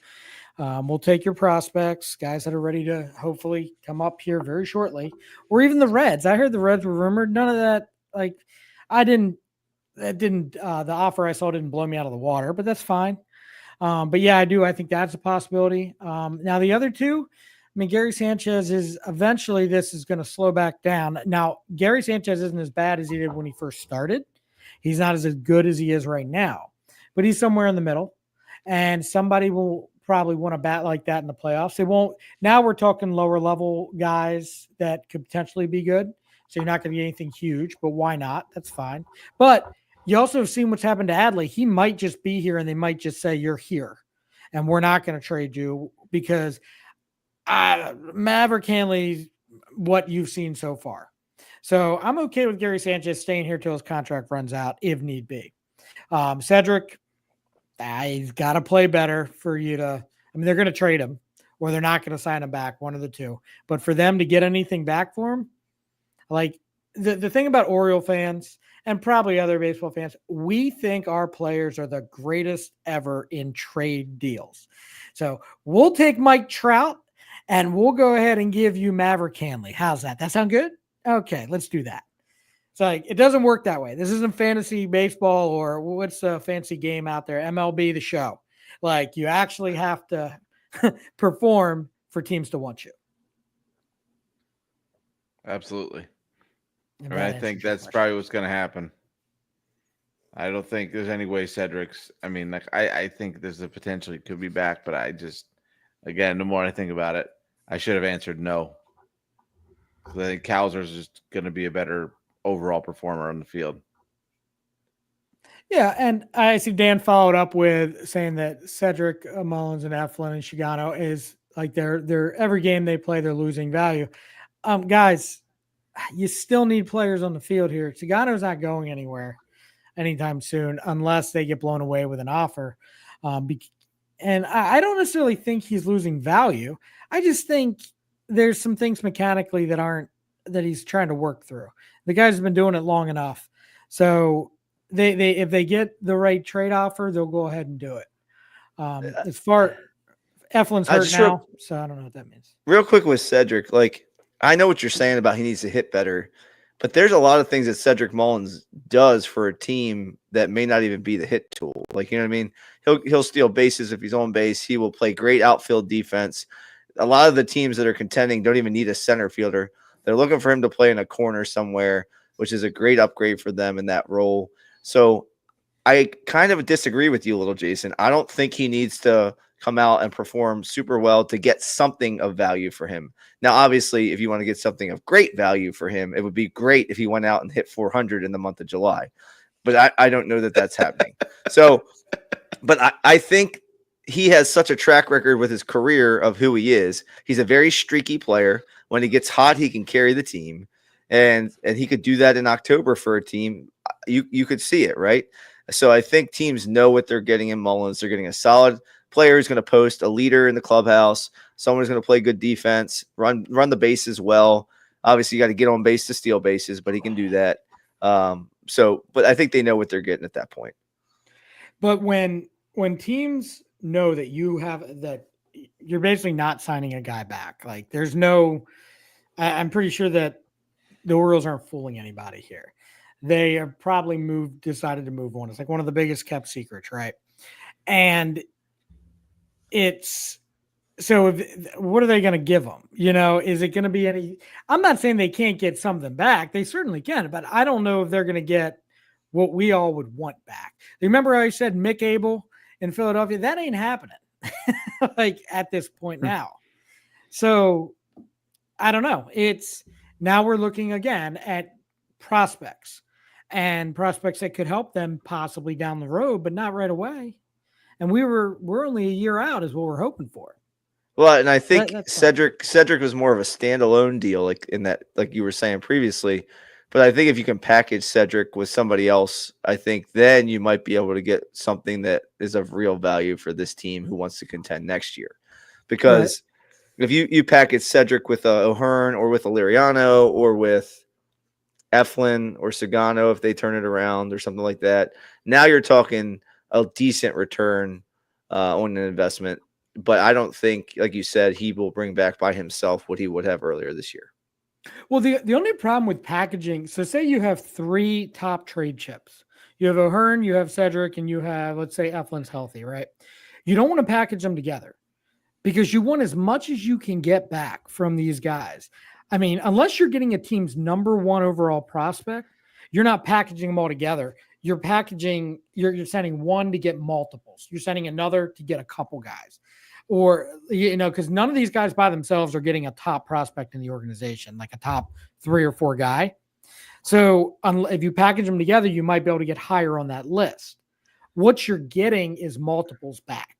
We'll take your prospects, guys that are ready to hopefully come up here very shortly, or even the Reds. I heard the Reds were rumored. None of that. Like, the offer I saw didn't blow me out of the water, but that's fine. But yeah, I think that's a possibility. Now the other two, I mean, Gary Sanchez is eventually this is going to slow back down. Now, Gary Sanchez isn't as bad as he did when he first started. He's not as good as he is right now, but he's somewhere in the middle, and somebody will probably want to bat like that in the playoffs. It won't. Now we're talking lower level guys that could potentially be good. So you're not going to get anything huge, but why not? That's fine. But you also have seen what's happened to Adley. He might just be here and they might just say, you're here and we're not going to trade you because Maverick Hanley's what you've seen so far. So I'm okay with Gary Sanchez staying here till his contract runs out if need be. Cedric, he's got to play better for you to, I mean, they're going to trade him or they're not going to sign him back, one of the two. But for them to get anything back for him, like the thing about Oriole fans and probably other baseball fans, we think our players are the greatest ever in trade deals. So we'll take Mike Trout and we'll go ahead and give you Maverick Hanley. How's that? That sound good? Okay, let's do that. It's like, it doesn't work that way. This isn't fantasy baseball or what's a fancy game out there? MLB The Show. Like, you actually have to perform for teams to want you. Absolutely. I mean, I think that's probably what's going to happen. I don't think there's any way Cedric's. I mean, like I think there's a potential he could be back, but I just, again, the more I think about it, I should have answered no. I think Kowser's just going to be a better overall performer on the field. Yeah, and I see Dan followed up with saying that Cedric, Mullins, and Eflin and Shigano is like they're every game they play, they're losing value. Guys, you still need players on the field here. Shigano's not going anywhere anytime soon unless they get blown away with an offer. And I don't necessarily think he's losing value. I just think there's some things mechanically that he's trying to work through. The guys have been doing it long enough. So they if they get the right trade offer, they'll go ahead and do it. As far Eflin's hurt now, so I don't know what that means. Real quick with Cedric, like I know what you're saying about he needs to hit better, but there's a lot of things that Cedric Mullins does for a team that may not even be the hit tool. Like, you know what I mean? He'll steal bases if he's on base. He will play great outfield defense. A lot of the teams that are contending don't even need a center fielder. They're looking for him to play in a corner somewhere, which is a great upgrade for them in that role. So I kind of disagree with you a little, Jason. I don't think he needs to come out and perform super well to get something of value for him. Now, obviously, if you want to get something of great value for him, it would be great if he went out and hit 400 in the month of July. But I don't know that that's happening. So, but I think he has such a track record with his career of who he is. He's a very streaky player. When he gets hot, he can carry the team. And he could do that in October for a team. You could see it, right? So I think teams know what they're getting in Mullins. They're getting a solid player who's going to post, a leader in the clubhouse, someone who's going to play good defense, run the bases well. Obviously, you got to get on base to steal bases, but he can do that. But I think they know what they're getting at that point. But when teams know that you're basically not signing a guy back, like there's no, I'm pretty sure that the Orioles aren't fooling anybody here. They have probably decided to move on. It's like one of the biggest kept secrets, right? And what are they going to give them? You know, is it going to be any? I'm not saying they can't get something back. They certainly can, but I don't know if they're going to get what we all would want back. Remember how I said Mick Abel in Philadelphia? That ain't happening like at this point now. So I don't know. It's now we're looking again at prospects and prospects that could help them possibly down the road, but not right away. And we're only a year out is what we're hoping for. Well, and I think That's Cedric was more of a standalone deal, like in that, like you were saying previously. But I think if you can package Cedric with somebody else, I think then you might be able to get something that is of real value for this team who wants to contend next year. Because if you package Cedric with O'Hearn or with a Liriano or with Eflin or Sagano, if they turn it around or something like that, now you're talking a decent return on an investment. But I don't think, like you said, he will bring back by himself what he would have earlier this year. Well, the only problem with packaging, so say you have 3 top trade chips. You have O'Hearn, you have Cedric, and you have, let's say, Eflin's healthy, right? You don't want to package them together because you want as much as you can get back from these guys. I mean, unless you're getting a team's number 1 overall prospect, you're not packaging them all together. You're packaging, you're sending one to get multiples. You're sending another to get a couple guys. Or, because none of these guys by themselves are getting a top prospect in the organization, like a top 3 or 4 guy. So if you package them together, you might be able to get higher on that list. What you're getting is multiples back.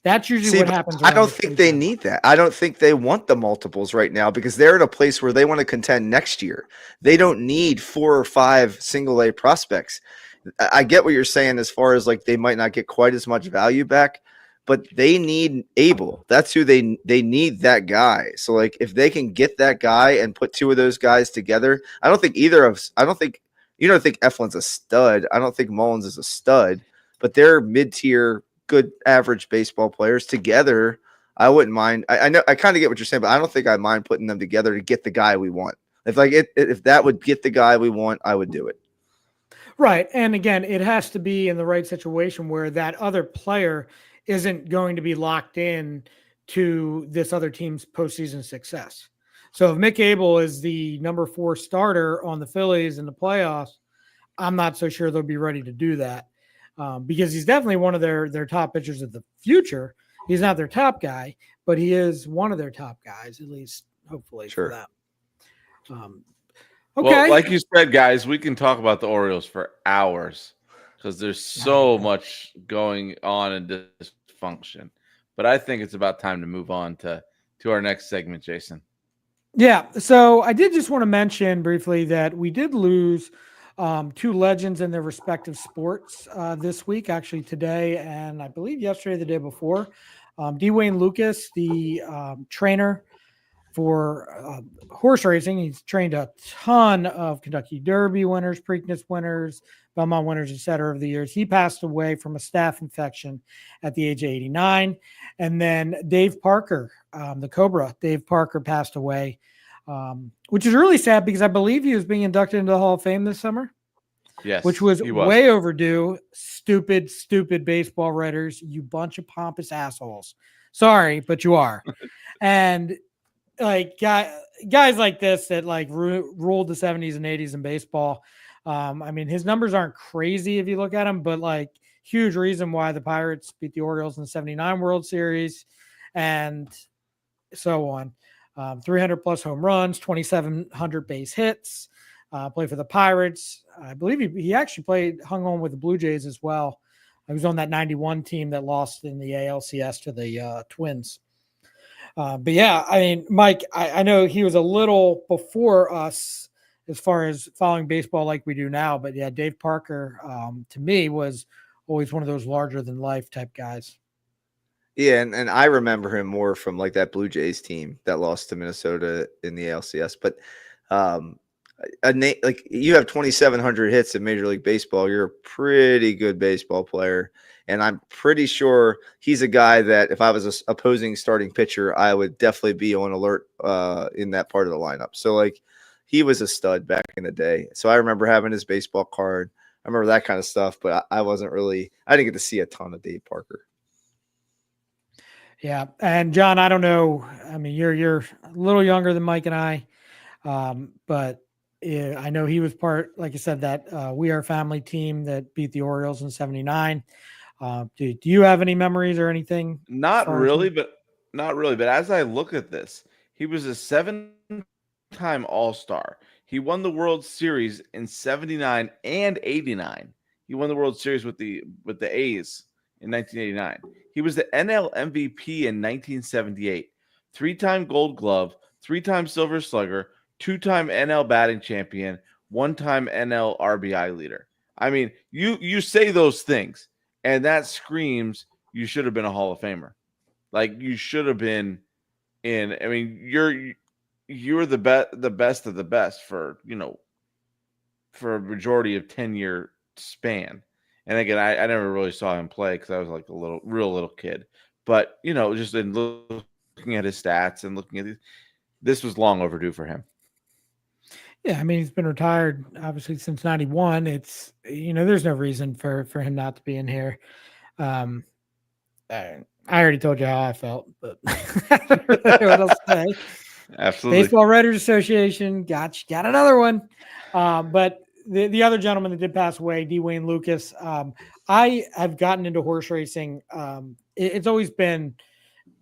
That's usually what happens. I don't think they need that. I don't think they want the multiples right now because they're in a place where they want to contend next year. They don't need 4 or 5 single A prospects. I get what you're saying as far as like they might not get quite as much value back, but they need Abel. That's who they need, that guy. So like if they can get that guy and put 2 of those guys together, I don't think you don't think Eflin's a stud. I don't think Mullins is a stud, but they're mid-tier, good average baseball players together. I wouldn't mind. I know I kind of get what you're saying, but I don't think I mind putting them together to get the guy we want. If that would get the guy we want, I would do it. Right. And again, it has to be in the right situation where that other player isn't going to be locked in to this other team's postseason success. So if Mick Abel is the number 4 starter on the Phillies in the playoffs, I'm not so sure they'll be ready to do that because he's definitely one of their top pitchers of the future. He's not their top guy, but he is one of their top guys, at least hopefully for them. Okay. Well, like you said, guys, we can talk about the Orioles for hours because there's so much going on in dysfunction. But I think it's about time to move on to our next segment, Jason. Yeah. So I did just want to mention briefly that we did lose 2 legends in their respective sports this week, actually today, and I believe yesterday, the day before. Dwayne Lucas, the trainer for horse racing. He's trained a ton of Kentucky Derby winners, Preakness winners, Belmont winners, etc. over the years. He passed away from a staph infection at the age of 89. And then Dave Parker, the Cobra, Dave Parker passed away, which is really sad because I believe he was being inducted into the Hall of Fame this summer. Yes, which was way overdue. Stupid baseball writers, you bunch of pompous assholes. Sorry, but you are. And like guys like this that like ruled the 70s and 80s in baseball. I mean, his numbers aren't crazy if you look at them, but like huge reason why the Pirates beat the Orioles in the 79 World Series and so on. 300 plus home runs, 2,700 base hits, played for the Pirates. I believe he actually hung on with the Blue Jays as well. He was on that 91 team that lost in the ALCS to the Twins. But yeah, I mean, Mike, I know he was a little before us as far as following baseball like we do now. But yeah, Dave Parker, to me, was always one of those larger than life type guys. Yeah, and I remember him more from like that Blue Jays team that lost to Minnesota in the ALCS. But like you have 2,700 hits in Major League Baseball, you're a pretty good baseball player. And I'm pretty sure he's a guy that if I was an opposing starting pitcher, I would definitely be on alert in that part of the lineup. So like he was a stud back in the day. So I remember having his baseball card. I remember that kind of stuff, but I didn't get to see a ton of Dave Parker. Yeah. And John, I don't know. I mean, you're a little younger than Mike and I. But Yeah, I know he was part, like I said, that We Are Family team that beat the Orioles in '79. Do you have any memories or anything as Not far as really, him? but not really. But as I look at this, he was a 7-time All-Star. He won the World Series in '79 and '89. He won the World Series with the A's in 1989. He was the NL MVP in 1978. Three-time Gold Glove, three-time Silver Slugger, two-time NL batting champion, one-time NL RBI leader. I mean, you say those things, and that screams you should have been a Hall of Famer. Like you should have been in. I mean, you're the best of the best for for a majority of 10-year span. And again, I never really saw him play because I was like a real little kid. But just in looking at his stats and looking at this was long overdue for him. Yeah, I mean, he's been retired obviously since '91. It's there's no reason for him not to be in here. Um, I already told you how I felt, but I don't really know what else to say. Absolutely. Baseball Writers Association got another one. But the other gentleman that did pass away, Dwayne Lucas. I have gotten into horse racing. It's always been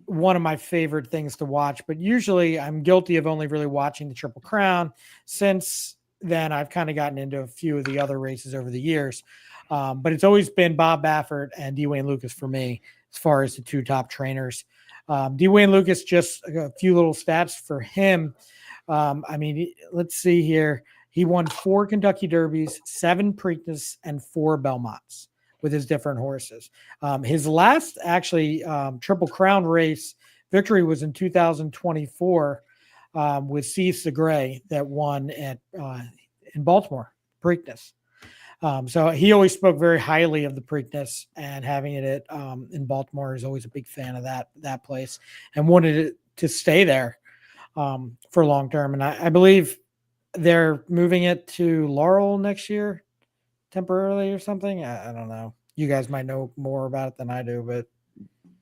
one of my favorite things to watch, but usually I'm guilty of only really watching the Triple Crown. Since then, I've kind of gotten into a few of the other races over the years. But it's always been Bob Baffert and Dwayne Lucas for me as far as the two top trainers. Dwayne Lucas, just a few little stats for him. I mean, let's see here. He won 4 Kentucky Derbies, 7 Preakness, and 4 Belmonts with his different horses. His last actually Triple Crown race victory was in 2024 with C. Segre that won at in Baltimore, Preakness. So he always spoke very highly of the Preakness, and having it at in Baltimore. Is always a big fan of that place and wanted it to stay there for long term. And I believe they're moving it to Laurel next year temporarily or something. I don't know. You guys might know more about it than I do, but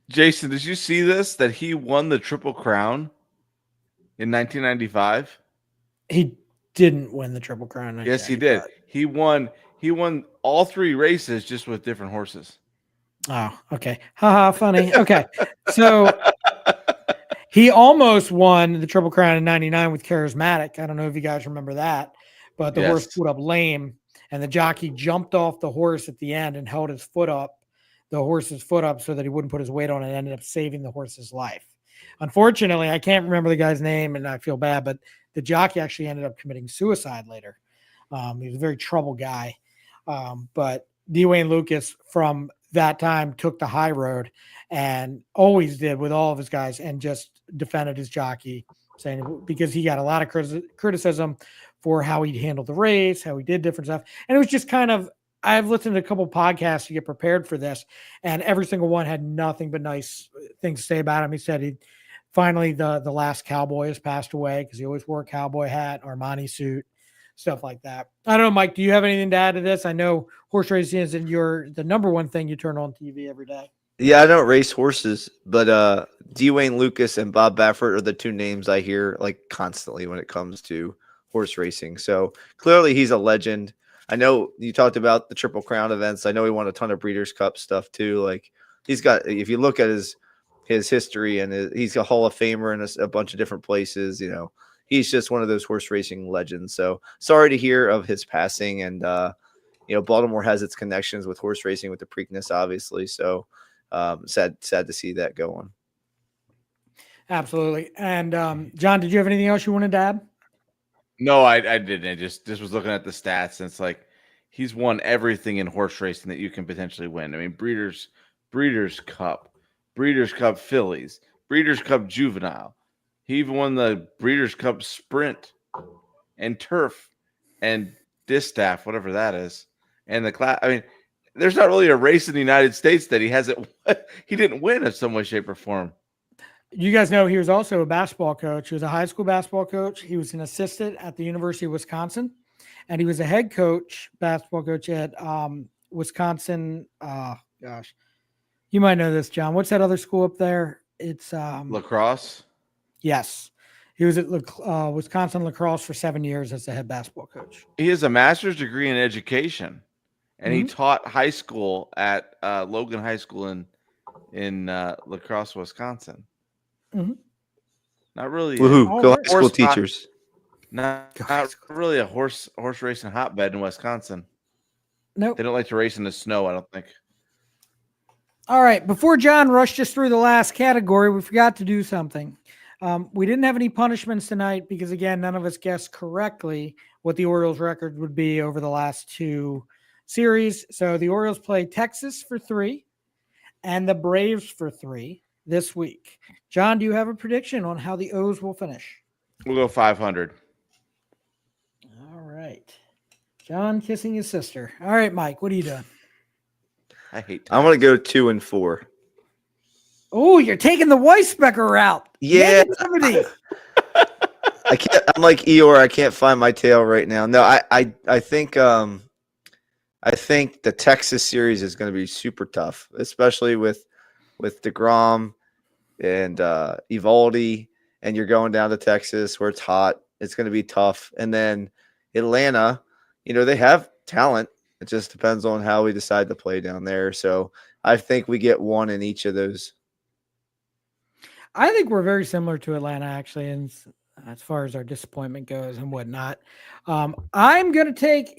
Jason, did you see this? That he won the Triple Crown in 1995? he didn't win the Triple Crown. Yes, he did. He won all 3 races just with different horses. Oh, okay. Haha, funny. Okay. So he almost won the Triple Crown in '99 with Charismatic. I don't know if you guys remember that, but the horse Yes. pulled up lame, and the jockey jumped off the horse at the end and held his foot up, the horse's foot up, so that he wouldn't put his weight on it, and ended up saving the horse's life. Unfortunately, I can't remember the guy's name, and I feel bad, but the jockey actually ended up committing suicide later. He was a very troubled guy. But Dwayne Lucas from that time took the high road and always did with all of his guys and just defended his jockey, saying because he got a lot of criticism for how he handled the race, how he did different stuff. And it was just kind of, I've listened to a couple podcasts to get prepared for this, and every single one had nothing but nice things to say about him. He said he finally the last cowboy has passed away because he always wore a cowboy hat, Armani suit, stuff like that. I don't know, Mike, do you have anything to add to this? I know horse racing is the number one thing you turn on TV every day. Yeah, I don't race horses, but Dwayne Lucas and Bob Baffert are the 2 names I hear like constantly when it comes to horse racing. So clearly he's a legend. I know you talked about the Triple Crown events. I know he won a ton of Breeders' Cup stuff too. Like he's got, if you look at his history and he's a Hall of Famer in a bunch of different places, he's just one of those horse racing legends. So sorry to hear of his passing. And, Baltimore has its connections with horse racing with the Preakness, obviously. So sad to see that go on. Absolutely. And John, did you have anything else you wanted to add? No, I didn't. I just was looking at the stats, and it's like he's won everything in horse racing that you can potentially win. I mean, Breeders' Cup, Breeders' Cup Fillies, Breeders' Cup Juvenile. He even won the Breeders' Cup Sprint and Turf and Distaff, whatever that is. And the class. I mean, there's not really a race in the United States that he hasn't. He didn't win in some way, shape, or form. You guys know he was also a basketball coach. He was a high school basketball coach. He was an assistant at the University of Wisconsin, and he was a head coach, basketball coach at Wisconsin. Gosh, you might know this, John. What's that other school up there? It's Lacrosse. Yes, He was at Wisconsin Lacrosse for 7 years as the head basketball coach. He has a master's degree in education, and he Mhm. taught high school at Logan High School in La Crosse, Wisconsin. Mhm. Not really. Woohoo! All Go right. high school Horse hot- teachers. Not really a horse racing hotbed in Wisconsin. Nope. They don't like to race in the snow, I don't think. All right. Before John rushed us through the last category, we forgot to do something. We didn't have any punishments tonight because, again, none of us guessed correctly what the Orioles' record would be over the last 2 series. So the Orioles play Texas for 3 and the Braves for 3 this week. John, do you have a prediction on how the O's will finish? We'll go 500. All right. John kissing his sister. All right, Mike, what are you doing? I hate. I'm gonna go 2-4. Oh, you're taking the Weisbecker route. Yeah. Negativity. I can't. I'm like Eeyore. I can't find my tail right now. No, I think the Texas series is going to be super tough, especially with DeGrom and Evaldi, and you're going down to Texas where it's hot. It's going to be tough. And then Atlanta, they have talent. It just depends on how we decide to play down there. So I think we get one in each of those. I think we're very similar to Atlanta, actually, and as far as our disappointment goes and whatnot. I'm going to take,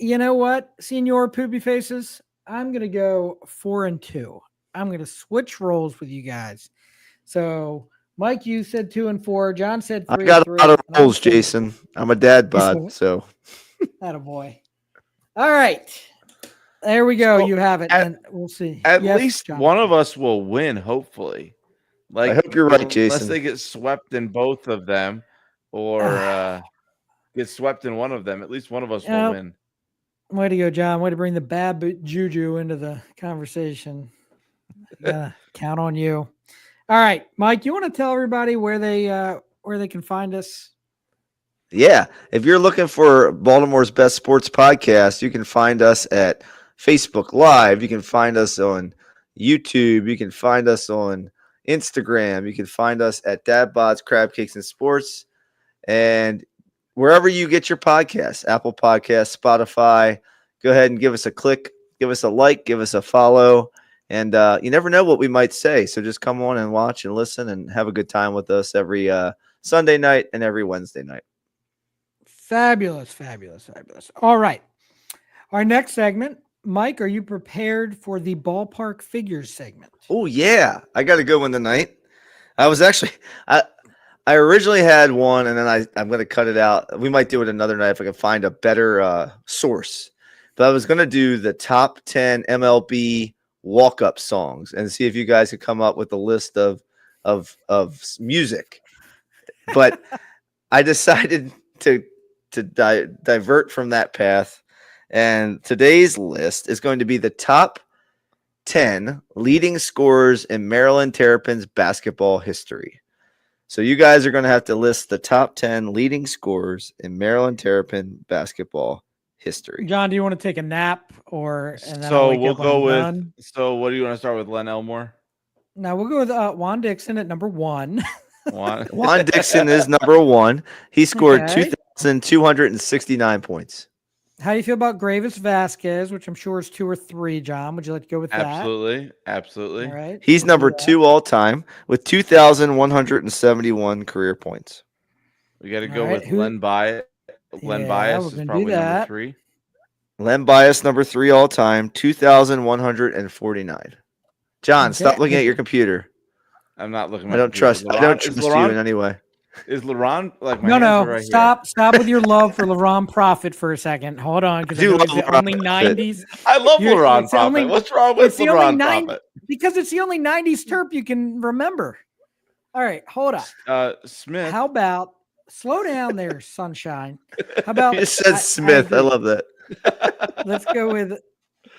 Senor Poopy Faces, I'm going to go 4-2. I'm going to switch roles with you guys. So, Mike, you said 2-4. John said 3-3. I got a lot of roles, Jason. I'm a dad bod, so. Attaboy. All right. There we go. So you have it. And we'll see. At Yes, least John. one of us will win, hopefully. I hope you're right, Jason. Unless they get swept in both of them or get swept in one of them, at least one of us will win. Way to go, John. Way to bring the bad juju into the conversation. Yeah, count on you. All right, Mike, you want to tell everybody where they can find us? Yeah. If you're looking for Baltimore's best sports podcast, you can find us at Facebook Live. You can find us on YouTube. You can find us on Instagram. You can find us at Dad Bods, Crab Cakes, and Sports. And wherever you get your podcasts, Apple Podcasts, Spotify, go ahead and give us a click, give us a like, give us a follow. And you never know what we might say. So just come on and watch and listen and have a good time with us every Sunday night and every Wednesday night. Fabulous, fabulous, fabulous. All right. Our next segment, Mike, are you prepared for the ballpark figures segment? Oh, yeah. I got a good one tonight. I was actually I originally had one, and then I'm going to cut it out. We might do it another night if I can find a better source. But I was going to do the top 10 MLB walk-up songs and see if you guys could come up with a list of music. But I decided to divert from that path. And today's list is going to be the top 10 leading scorers in Maryland Terrapins basketball history. So you guys are going to have to list the top 10 leading scorers in Maryland Terrapin basketball history. John, do you want to take a nap or? And then So we'll go with. So what do you want to start with, Len Elmore? No, we'll go with Juan Dixon at number 1. Juan Dixon is number 1. He scored 2,269 points. How do you feel about Gravis Vasquez, which I'm sure is 2 or 3, John? Would you like to go with that? Absolutely. All right. He's number 2 all time with 2,171 career points. We got to go with Len Bias. Len Bias is probably number 3. Len Bias, number 3 all time, 2,149. John, stop looking at your computer. I'm not looking. I don't trust you in any way. Is LeBron like my no? Right stop with your love for LeBron Prophet for a second. Hold on, because it's the only '90s. I love LeBron Prophet. What's wrong with LeBron Prophet? Because it's the only '90s Terp you can remember. All right, hold on. Smith. How about slow down there, sunshine? How about you said Smith? I love that. Let's go with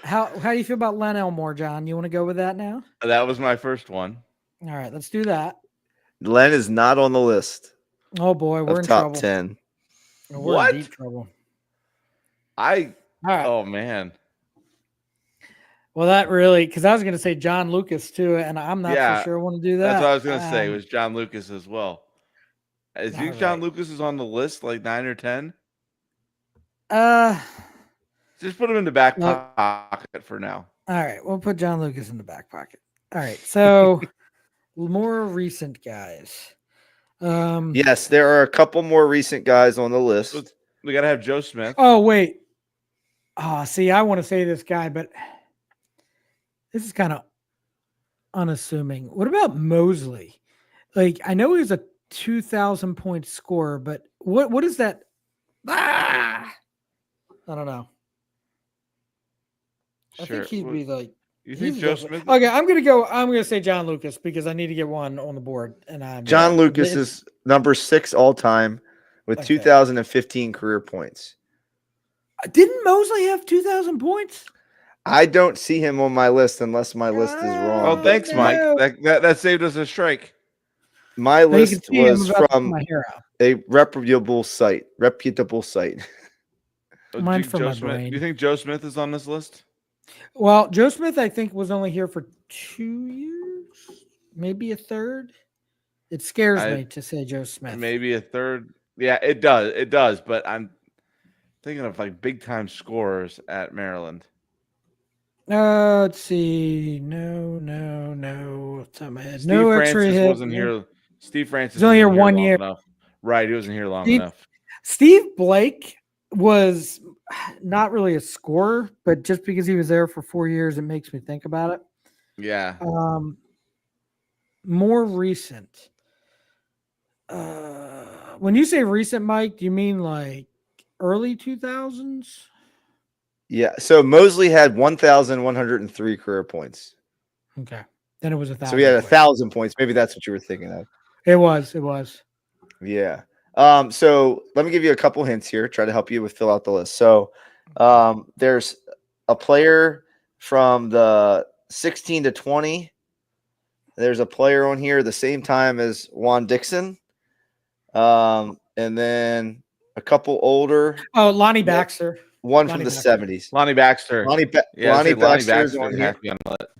how do you feel about Len Elmore, John? You want to go with that now? That was my first one. All right, let's do that. Len is not on the list. Oh boy, we're in top trouble. 10. We're in deep trouble. Oh man. Well, that really, because I was going to say John Lucas too, and I'm not for sure I want to do that. That's what I was going to say. It was John Lucas as well. Do you think All John right. Lucas is on the list, like 9 or 10? Uh, Just put him in the back Look. pocket for now. all right. We'll put John Lucas in the back pocket. All right. So more recent guys. Yes, there are a couple more recent guys on the list. We got to have Joe Smith. Oh, wait. See, I want to say this guy, but this is kind of unassuming. What about Mosley? Like, I know he's a 2,000 point scorer, but what is that? I don't know. I Sure. think he'd be like. You think he's Joe definitely- Smith? Okay, I'm gonna say John Lucas because I need to get one on the board, and I'm John Lucas is number 6 all time with Okay. 2,015 career points. Didn't Mosley have 2,000 points? I don't see him on my list unless my list is wrong. Oh, thanks, Mike. no. That saved us a strike. My You can list see I'm was about to pull from my hair out. a reputable site. Mine's Do from Joe my Smith, brain. Do you think Joe Smith is on this list? Well, Joe Smith, I think, was only here for 2 years, maybe a third. It scares me to say Joe Smith. Maybe a third. Yeah, it does. It does. But I'm thinking of like big time scorers at Maryland. Let's see. No. Off the top of my head. Steve No Francis X-ray hit. wasn't here. Steve Francis He's only here wasn't 1 long year. enough. Right, he wasn't here long Steve- enough. Steve Blake was not really a scorer, but just because he was there for 4 years, it makes me think about it. Yeah. More recent. When you say recent, Mike, do you mean like early 2000s? Yeah. So Mosley had 1,103 career points. Okay. Then it was 1,000. So he had 1,000 points. Maybe that's what you were thinking of. It was. Yeah. So let me give you a couple hints here. Try to help you with fill out the list. So there's a player from the 16 to 20. There's a player on here the same time as Juan Dixon. And then a couple older. Oh, Lonnie Baxter. One Lonnie from the Baxter. 70s. Lonnie Baxter. Lonnie Lonnie Baxter is Baxter on has here. to be on the list.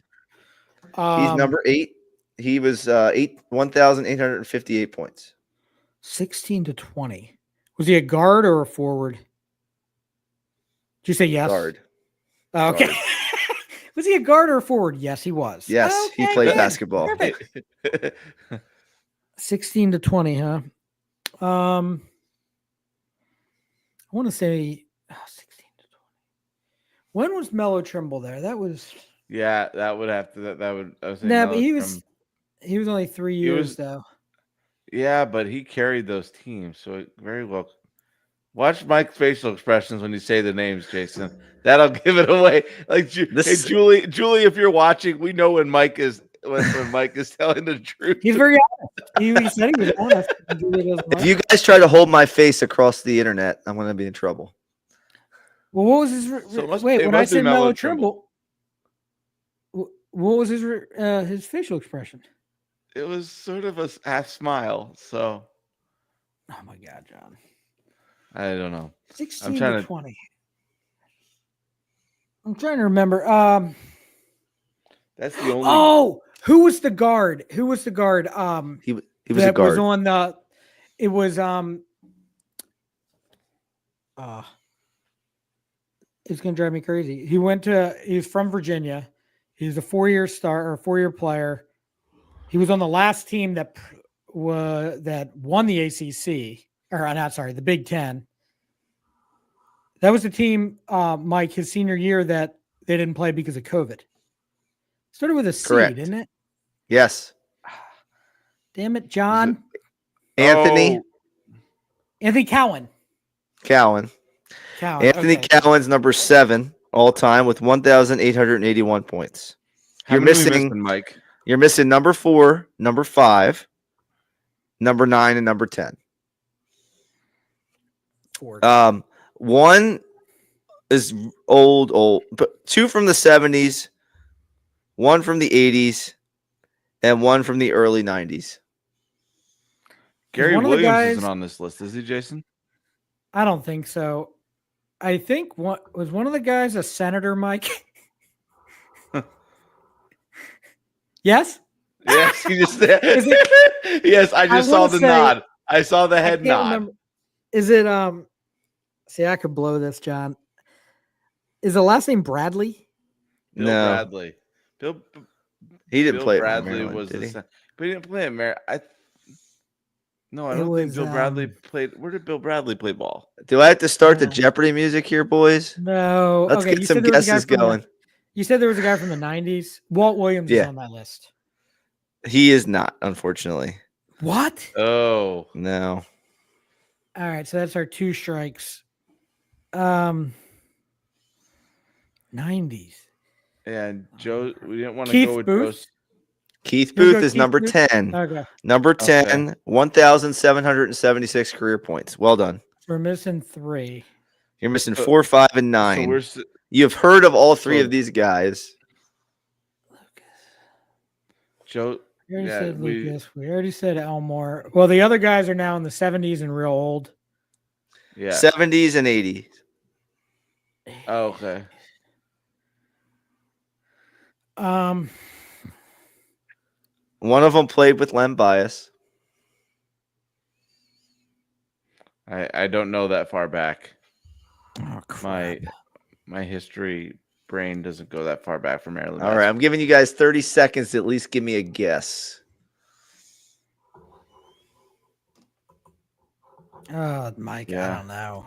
He's number 8. He was 1,858 points. 16 to 20. Was he a guard or a forward? Did you say yes? Guard. Oh, okay. Was he a guard or a forward? Yes, he was. Yes, Okay, he played good. basketball. Perfect. 16 to 20, huh? I want to say 16 to 20. When was Mello Trimble there? That was Yeah, that would have to. That would. I was saying no, but Mello he was only 3 years though. Yeah, but he carried those teams, so it very well. Watch Mike's facial expressions when you say the names, Jason. That'll give it away. Like, hey, Julie, if you're watching, we know when Mike is when Mike is telling the truth. He's very honest. He said he was honest. If you guys try to hold my face across the internet, I'm going to be in trouble. Well, what was his? Wait, when I said Mello Trimble, what was his facial expression? It was sort of a half smile. So, oh my God, John. I don't know. 16 to 20. I'm trying to remember. That's the only. Oh, who was the guard? He was a guard. He was that a guard. Was on the. It was It's gonna drive me crazy. He's from Virginia. He's a 4-year star or 4-year player. He was on the last team that won the ACC, or not, sorry, the Big Ten. That was the team, Mike, his senior year that they didn't play because of COVID. Started with a C, Correct. didn't it? Yes. Damn it, John. Anthony Cowan. Anthony Cowan's number 7 all time with 1,881 points. You're missing Mike. You're missing number 4, number 5, number 9, and number 10. One is old, but 2 from the 70s, 1 from the 80s, and 1 from the early 90s. Gary Williams isn't on this list, is he, Jason? I don't think so. I think one of the guys a senator, Mike? Yes? Yes, he just yes, I just saw the nod. I saw the I head can't nod. remember. Is it see, I could blow this, John. Is the last name Bradley? Bill No, Bradley. he didn't Bill play at Bradley Maryland, was did the he? but he didn't play at Maryland. No, I It don't think was, Bill Bradley played. Where did Bill Bradley play ball? Do I have to start the Uh, Jeopardy music here, boys? No. Let's Okay, get you some said there was a guy guesses from going. you said there was a guy from the 90s. Walt Williams is Yeah. on that list. He is not, unfortunately. What? Oh, No. All right, so that's our 2 strikes. 90s. and Joe. We didn't want to Keith go with Booth? Joe. Keith You wanna Booth go is Keith number Booth? 10. Okay. Number Okay. 10, 1,776 career points. Well done. We're missing 3. You're missing So- 4, 5, and So 9. we're You have heard of all 3 So- of these guys. Joe. We already Yeah, said Lucas. We already said Elmore. Well, the other guys are now in the 70s and real old. Yeah. 70s and 80s. Oh, okay. One of them played with Len Bias. I don't know that far back. Oh, crap. My history brain doesn't go that far back from Maryland. All right, I'm giving you guys 30 seconds to at least give me a guess. Oh, Mike, Yeah. I don't know.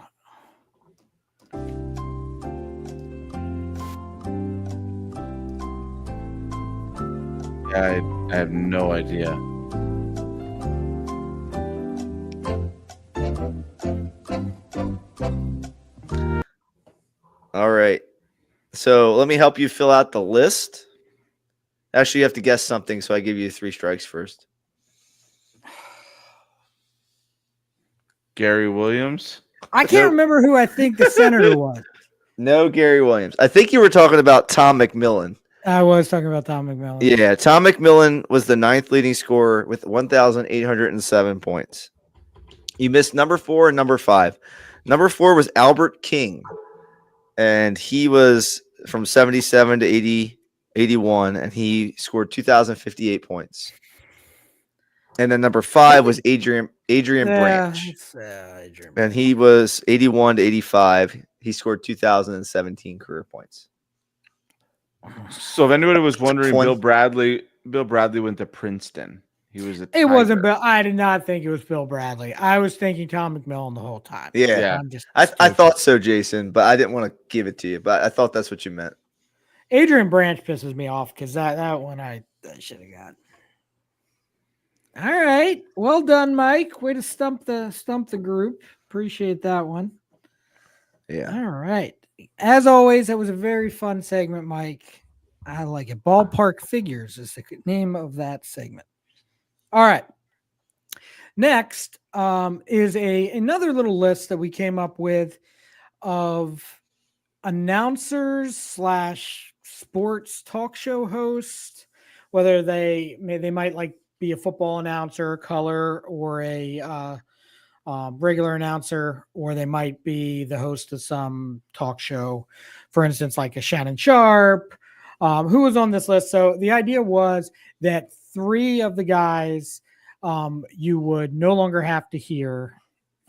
Yeah, I have no idea. All right. So let me help you fill out the list. Actually, you have to guess something, so I give you 3 strikes first. Gary Williams. I can't remember who I think the senator was. No Gary Williams. I think you were talking about Tom McMillan. I was talking about Tom McMillan. Yeah, Tom McMillan was the 9th leading scorer with 1,807 points. You missed number 4 and number 5. Number 4 was Albert King, and he was from 77 to 81, and he scored 2,058 points. And then number 5 was Adrian Branch, It's, Adrian. and he was 81 to 85. He scored 2,017 career points. So if anybody was wondering, 20. Bill Bradley went to Princeton. He was a It wasn't Tiger. Bill. I did not think it was Bill Bradley. I was thinking Tom McMillan the whole time. Yeah. Yeah. I'm just I stupid. thought so, Jason, but I didn't want to give it to you. But I thought that's what you meant. Adrian Branch pisses me off because that one I should have got. All right. Well done, Mike. Way to stump the group. Appreciate that one. Yeah. All right. As always, that was a very fun segment, Mike. I like it. Ballpark Figures is the name of that segment. All right. Next is another little list that we came up with of announcers / sports talk show hosts, whether they might like be a football announcer, color, or a regular announcer, or they might be the host of some talk show, for instance, like a Shannon Sharp, who was on this list. So the idea was that 3 of the guys you would no longer have to hear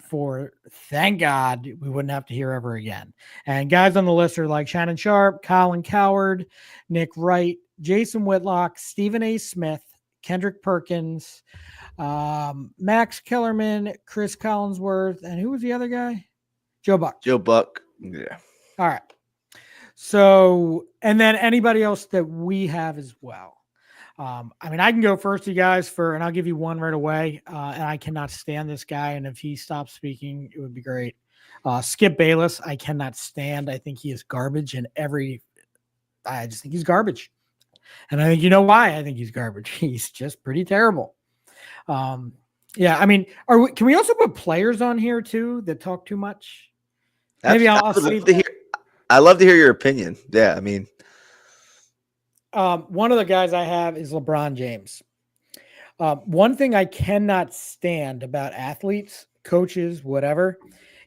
for, thank God, we wouldn't have to hear ever again. And guys on the list are like Shannon Sharp, Colin Coward, Nick Wright, Jason Whitlock, Stephen A. Smith, Kendrick Perkins, Max Kellerman, Chris Collinsworth, and who was the other guy? Joe Buck. Joe Buck. Yeah. All right. So, and then anybody else that we have as well. I mean, I can go first, you guys, and I'll give you one right away. And I cannot stand this guy. And if he stops speaking, it would be great. Skip Bayless, I cannot stand. I think he is garbage I just think he's garbage. And I think you know why I think he's garbage. He's just pretty terrible. Yeah, I mean, can we also put players on here too that talk too much? Maybe I'll save that. I love to hear your opinion. Yeah, I mean, one of the guys I have is LeBron James. One thing I cannot stand about athletes, coaches, whatever,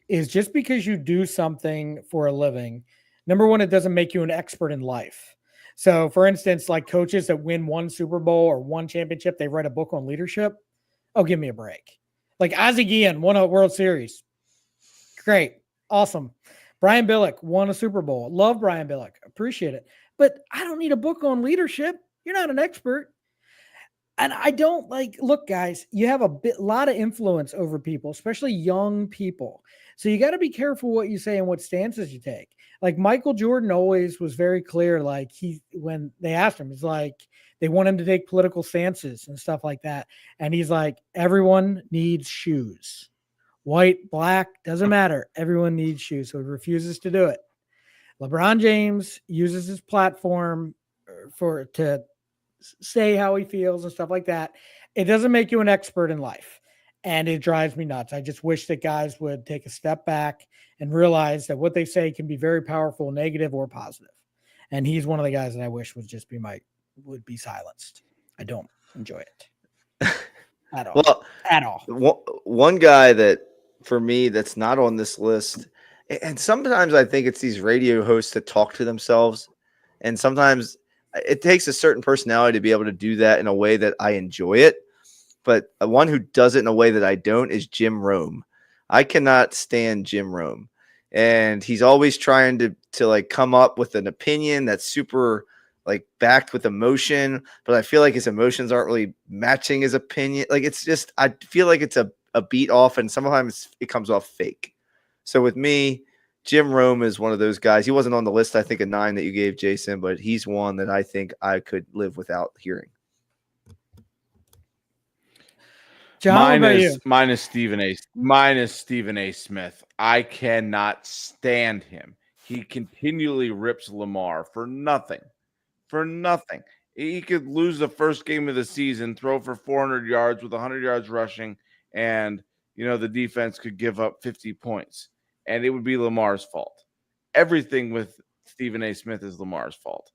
is just because you do something for a living, number one, it doesn't make you an expert in life. So, for instance, like coaches that win 1 Super Bowl or 1 championship, they write a book on leadership. Oh, give me a break. Like Ozzie Guillen won a World Series. Great. Awesome. Brian Billick won a Super Bowl. Love Brian Billick. Appreciate it. But I don't need a book on leadership. You're not an expert. And I don't look, guys, you have a lot of influence over people, especially young people. So you got to be careful what you say and what stances you take. Like Michael Jordan always was very clear. Like when they asked him, it's like they want him to take political stances and stuff like that. And he's like, everyone needs shoes. White, black, doesn't matter. Everyone needs shoes. So he refuses to do it. LeBron James uses his platform to say how he feels and stuff like that. It doesn't make you an expert in life. And it drives me nuts. I just wish that guys would take a step back and realize that what they say can be very powerful, negative or positive. And he's one of the guys that I wish would just would be silenced. I don't enjoy it at all. Well, at all. One guy that for me that's not on this list, and sometimes I think it's these radio hosts that talk to themselves, and sometimes it takes a certain personality to be able to do that in a way that I enjoy it. But one who does it in a way that I don't is Jim Rome. I cannot stand Jim Rome. And he's always trying to like come up with an opinion that's super like backed with emotion, but I feel like his emotions aren't really matching his opinion. Like it's just, I feel like it's a beat off, and sometimes it comes off fake. So with me, Jim Rome is one of those guys. He wasn't on the list, I think, of 9 that you gave, Jason, but he's one that I think I could live without hearing. John, mine is Stephen A. Smith. I cannot stand him. He continually rips Lamar for nothing. He could lose the first game of the season, throw for 400 yards with 100 yards rushing, and the defense could give up 50 points, and it would be Lamar's fault. Everything with Stephen A. Smith is Lamar's fault,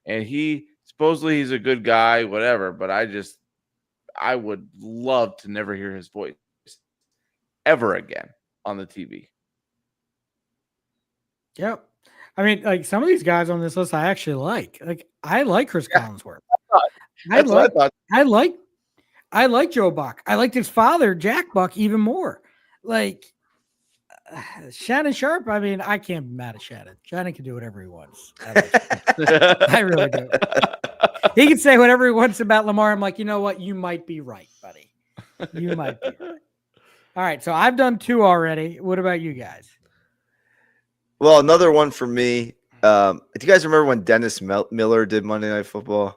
and supposedly he's a good guy, whatever. But I would love to never hear his voice ever again on the TV. Yep. I mean, like some of these guys on this list, I actually like. Like I like Chris Collinsworth. I like Joe Buck. I liked his father, Jack Buck, even more. Like Shannon Sharp. I mean, I can't be mad at Shannon. Shannon can do whatever he wants. I really do. He can say whatever he wants about Lamar. I'm like, you know what? You might be right, buddy. You might be right. All right. So I've done 2 already. What about you guys? Well, another one for me. Do you guys remember when Dennis Miller did Monday Night Football?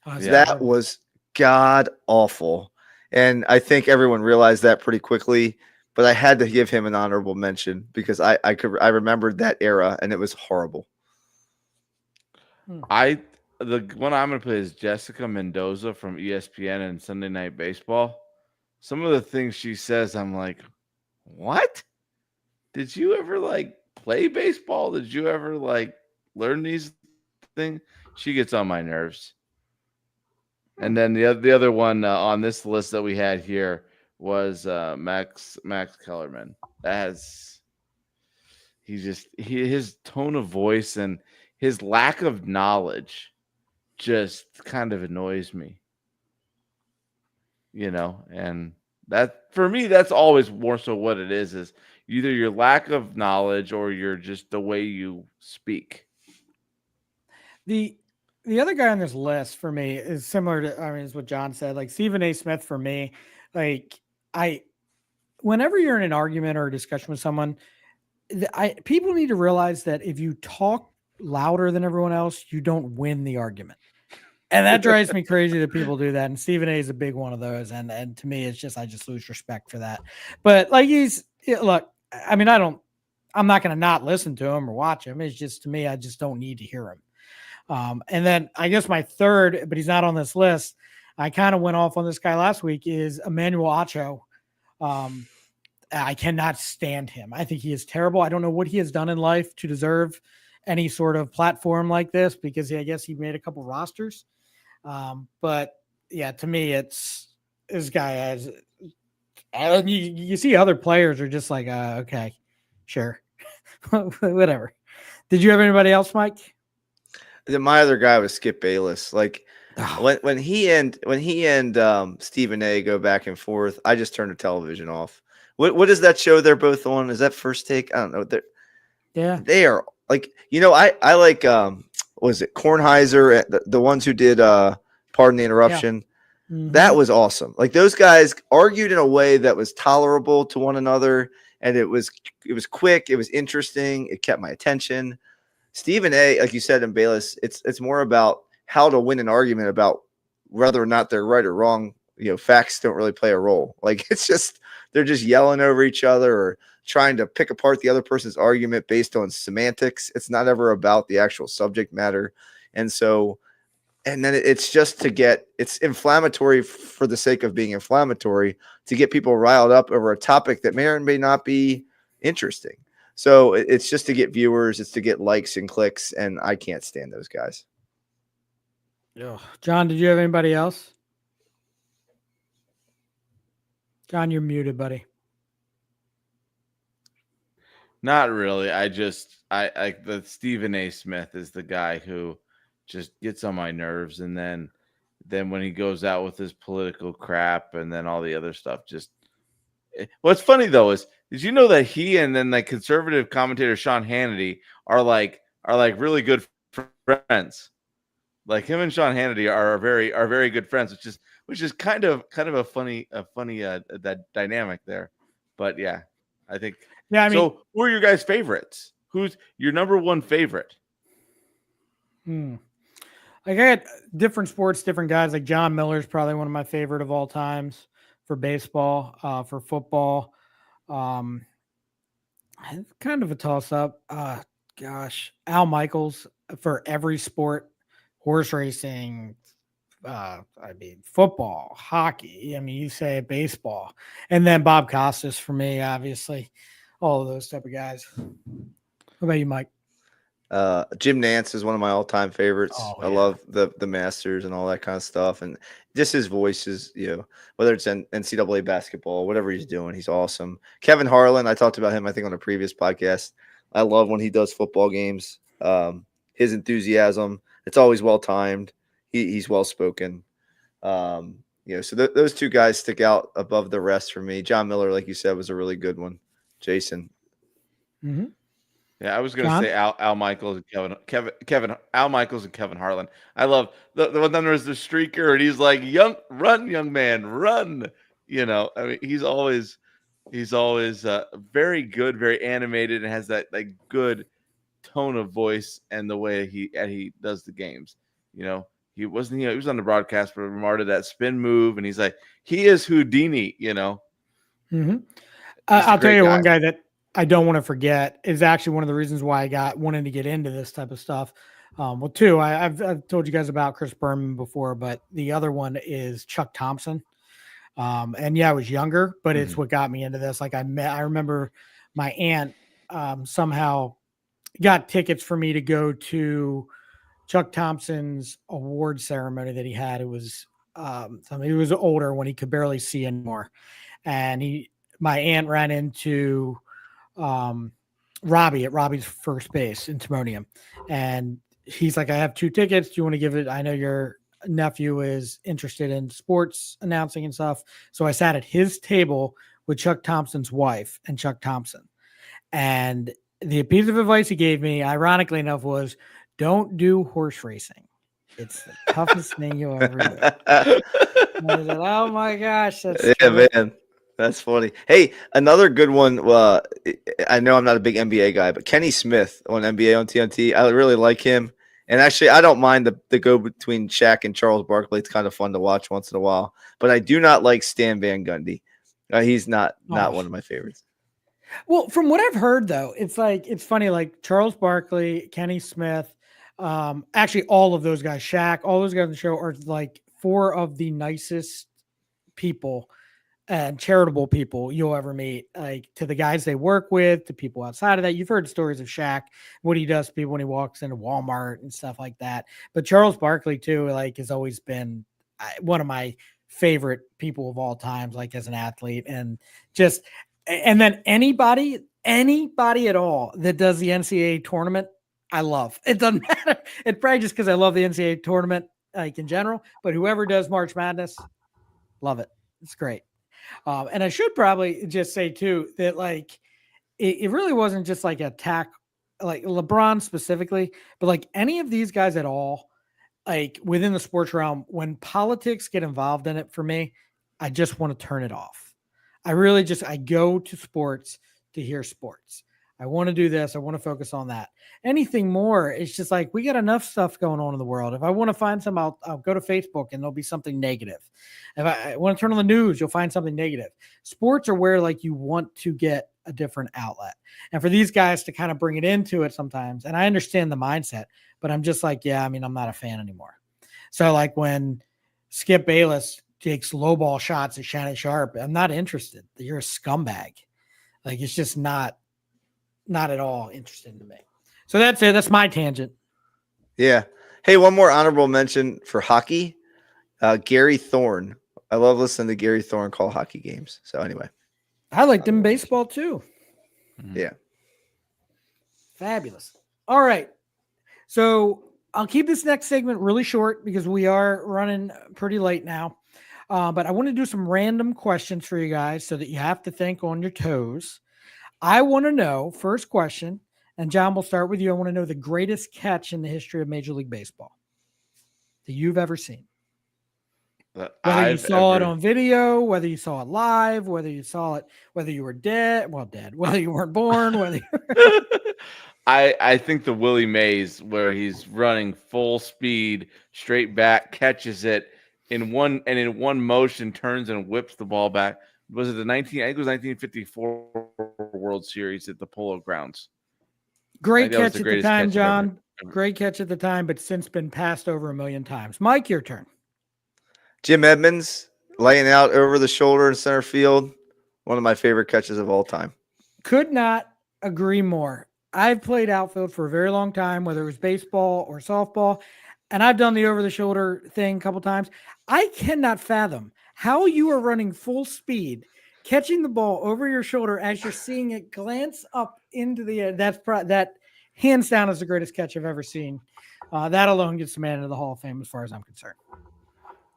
That was god awful. And I think everyone realized that pretty quickly. But I had to give him an honorable mention because I remembered that era and it was horrible. The one I'm going to play is Jessica Mendoza from ESPN and Sunday Night Baseball. Some of the things she says, I'm like, what? Did you ever play baseball? Did you ever learn these things? She gets on my nerves. And then the other one on this list that we had here was Max Kellerman. His tone of voice and his lack of knowledge just kind of annoys me. And that for me, that's always more so what it is either your lack of knowledge or you're just the way you speak. The other guy on this list for me is similar to, is what John said, like Stephen A. Smith for me. Whenever you're in an argument or a discussion with someone, people need to realize that if you talk louder than everyone else, you don't win the argument. And that drives me crazy that people do that. And Stephen A. is a big one of those. And to me, it's just, I just lose respect for that. But I'm not going to not listen to him or watch him. It's just, to me, I just don't need to hear him. And then I guess my third, but he's not on this list, I kind of went off on this guy last week, is Emmanuel Acho. I cannot stand him. I think he is terrible. I don't know what he has done in life to deserve any sort of platform like this, because I guess he made a couple rosters. But yeah, to me, it's this guy has, you see other players are just like, okay, sure. Whatever. Did you have anybody else, Mike? My other guy was Skip Bayless. When he and Stephen A go back and forth, I just turn the television off. What is that show they're both on? Is that First Take? I don't know. Yeah. They are like, I like what was it, Kornheiser, the ones who did Pardon the Interruption. That was awesome. Like, those guys argued in a way that was tolerable to one another, and it was quick, it was interesting, it kept my attention. Stephen A, like you said, in Bayless, it's more about how to win an argument about whether or not they're right or wrong. Facts don't really play a role. Like, they're just yelling over each other or trying to pick apart the other person's argument based on semantics. It's not ever about the actual subject matter. And then it's just it's inflammatory for the sake of being inflammatory, to get people riled up over a topic that may or may not be interesting. So it's just to get viewers, it's to get likes and clicks, and I can't stand those guys. John, did you have anybody else? John, you're muted, buddy. Not really. I the Stephen A. Smith is the guy who just gets on my nerves, and then when he goes out with his political crap and then all the other stuff, just what's funny though is, did you know that he and then like conservative commentator Sean Hannity are really good friends? Like, him and Sean Hannity are very good friends, which is kind of a funny that dynamic there. But yeah, I think. Yeah, I mean, so who are your guys' favorites? Who's your number one favorite? Like, I got different sports, different guys. Like, John Miller's probably one of my favorite of all times for baseball. For football, kind of a toss up. Al Michaels for every sport: horse racing, football, hockey. I mean, you say baseball, and then Bob Costas for me, obviously. All of those type of guys. What about you, Mike? Jim Nance is one of my all-time favorites. Oh, I love the Masters and all that kind of stuff, and just his voice is, whether it's NCAA basketball, whatever he's doing, he's awesome. Kevin Harlan, I talked about him, I think, on a previous podcast. I love when he does football games. His enthusiasm, it's always well timed. He's well spoken. So those two guys stick out above the rest for me. John Miller, like you said, was a really good one. Jason. Mm-hmm. Yeah, I was going to say Al Michaels and Kevin Al Michaels and Kevin Harlan. I love the one. Then there's the streaker, and he's like, run, young man, run." I mean, he's always very good, very animated, and has that like good tone of voice and the way he does the games. He wasn't. He was on the broadcast, but Lamar did that spin move, and he's like, he is Houdini. Mm-hmm. I'll tell you one guy that I don't want to forget is actually one of the reasons why I wanted to get into this type of stuff. Two, I've told you guys about Chris Berman before, but the other one is Chuck Thompson. And yeah, I was younger, but it's what got me into this. Like, I remember my aunt somehow got tickets for me to go to Chuck Thompson's award ceremony that he had. It was, he was older when he could barely see anymore. And my aunt ran into Robbie at Robbie's first base in Timonium. And he's like, "I have 2 tickets. Do you want to give it? I know your nephew is interested in sports announcing and stuff." So I sat at his table with Chuck Thompson's wife and Chuck Thompson. And the piece of advice he gave me, ironically enough, was don't do horse racing. It's the toughest thing you'll ever do. And I said, "Oh my gosh, that's terrific. Man. That's funny." Hey, another good one. I know I'm not a big NBA guy, but Kenny Smith on NBA on TNT. I really like him. And actually, I don't mind the go between Shaq and Charles Barkley. It's kind of fun to watch once in a while. But I do not like Stan Van Gundy. He's not one of my favorites. Well, from what I've heard, though, it's funny. Like Charles Barkley, Kenny Smith, actually all of those guys, Shaq, all those guys on the show are like 4 of the nicest people and charitable people you'll ever meet, like to the guys they work with, to people outside of that. You've heard stories of Shaq, what he does to people when he walks into Walmart and stuff like that. But Charles Barkley too, like, has always been one of my favorite people of all times, like as an athlete. And then anybody at all that does the NCAA tournament, I love. It doesn't matter. It's probably just because I love the NCAA tournament. like in general, but whoever does March Madness, love it. It's great. And I should probably just say too that like it really wasn't just like attack, like LeBron specifically, but like any of these guys at all, like within the sports realm, when politics get involved in it for me, I just want to turn it off. I go to sports to hear sports. I want to do this. I want to focus on that. Anything more, it's just like we got enough stuff going on in the world. If I want to find some, I'll go to Facebook and there'll be something negative. If I want to turn on the news, you'll find something negative. Sports are where like you want to get a different outlet. And for these guys to kind of bring it into it sometimes, and I understand the mindset, but I'm just like, yeah, I mean, I'm not a fan anymore. So like when Skip Bayless takes low ball shots at Shannon Sharp, I'm not interested. You're a scumbag. Like it's just not at all interesting to me. So that's it. That's my tangent. Yeah. Hey, one more honorable mention for hockey. Gary Thorne. I love listening to Gary Thorne call hockey games. So anyway. I liked him in baseball too. Yeah. Fabulous. All right. So I'll keep this next segment really short because we are running pretty late now. But I want to do some random questions for you guys so that you have to think on your toes. I want to know, first question, and John, we'll start with you. I want to know the greatest catch in the history of Major League Baseball that you've ever seen. Whether you saw it on video, whether you saw it live, whether you saw it, whether you were dead, whether you weren't born, whether I think the Willie Mays where he's running full speed straight back, catches it in one motion, turns and whips the ball back. Was it I think it was 1954 World Series at the Polo Grounds. Great catch at the time, John. Great catch at the time, but since been passed over a million times. Mike, your turn. Jim Edmonds laying out over the shoulder in center field. One of my favorite catches of all time. Could not agree more. I've played outfield for a very long time, whether it was baseball or softball, and I've done the over the shoulder thing a couple times. I cannot fathom how you are running full speed, catching the ball over your shoulder as you're seeing it glance up into the air. That hands down is the greatest catch I've ever seen. That alone gets the man into the Hall of Fame as far as I'm concerned.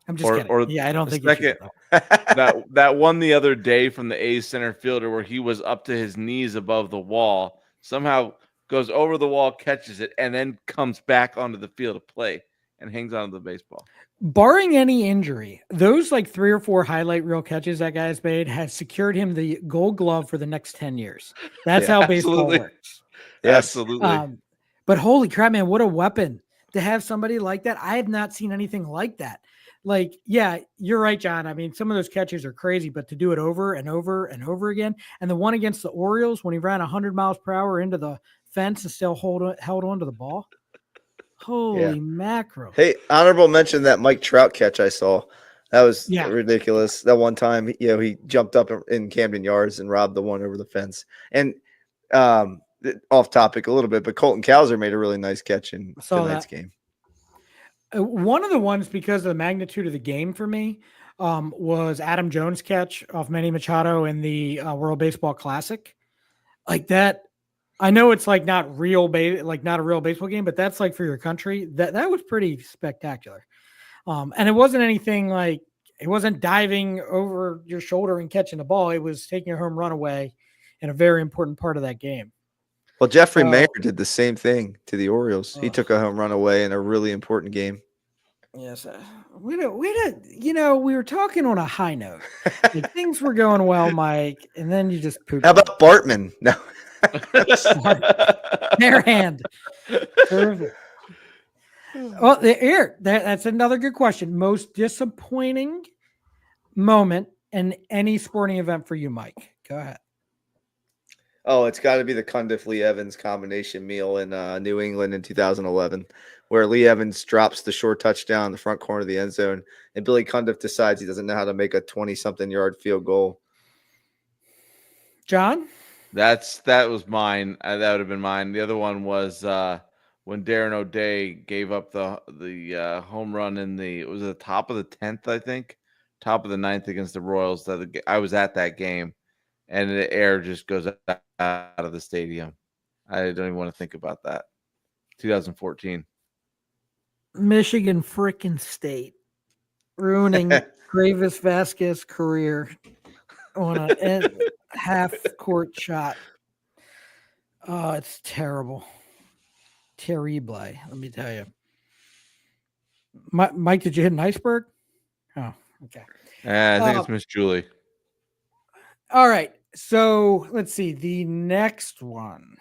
I'm just kidding. Yeah, I don't think second, that one the other day from the A's center fielder where he was up to his knees above the wall, somehow goes over the wall, catches it, and then comes back onto the field to play and hangs onto the baseball. Barring any injury, those like 3 or 4 highlight reel catches that guy's made has secured him the Gold Glove for the next 10 years. That's how baseball works. Yes. Absolutely. But holy crap, man, what a weapon to have somebody like that. I have not seen anything like that. Like, yeah, you're right, John. I mean, some of those catches are crazy, but to do it over and over and over again, and the one against the Orioles when he ran 100 miles per hour into the fence and still held on to the ball. Holy mackerel. Hey, honorable mention that Mike Trout catch I saw. That was ridiculous. That one time, he jumped up in Camden Yards and robbed the one over the fence. And off topic a little bit, but Colton Cowser made a really nice catch in tonight's game. One of the ones, because of the magnitude of the game for me, was Adam Jones' catch off Manny Machado in the World Baseball Classic. Like that, I know it's like not a real baseball game, but that's like for your country. That was pretty spectacular. And it wasn't anything like, it wasn't diving over your shoulder and catching the ball. It was taking a home run away in a very important part of that game. Well, Jeffrey Mayer did the same thing to the Orioles. He took a home run away in a really important game. Yes, we were talking on a high note. Like, things were going well, Mike, and then you just pooped. How about Bartman? No, bare hand. Perfect. Well, that's another good question. Most disappointing moment in any sporting event for you, Mike? Go ahead. Oh, it's got to be the Cundiff-Lee Evans combination meal in New England in 2011, where Lee Evans drops the short touchdown in the front corner of the end zone, and Billy Cundiff decides he doesn't know how to make a 20-something yard field goal. John? That was mine. That would have been mine. The other one was when Darren O'Day gave up the home run in it was the top of the 10th, I think, top of the 9th against the Royals. I was at that game. And the air just goes out of the stadium. I don't even want to think about that. 2014. Michigan frickin' State ruining Gravis Vasquez's career on a half-court shot. Oh, it's terrible. Terrible, let me tell you. Mike, did you hit an iceberg? Oh, okay. I think it's Miss Julie. All right. So let's see the next one.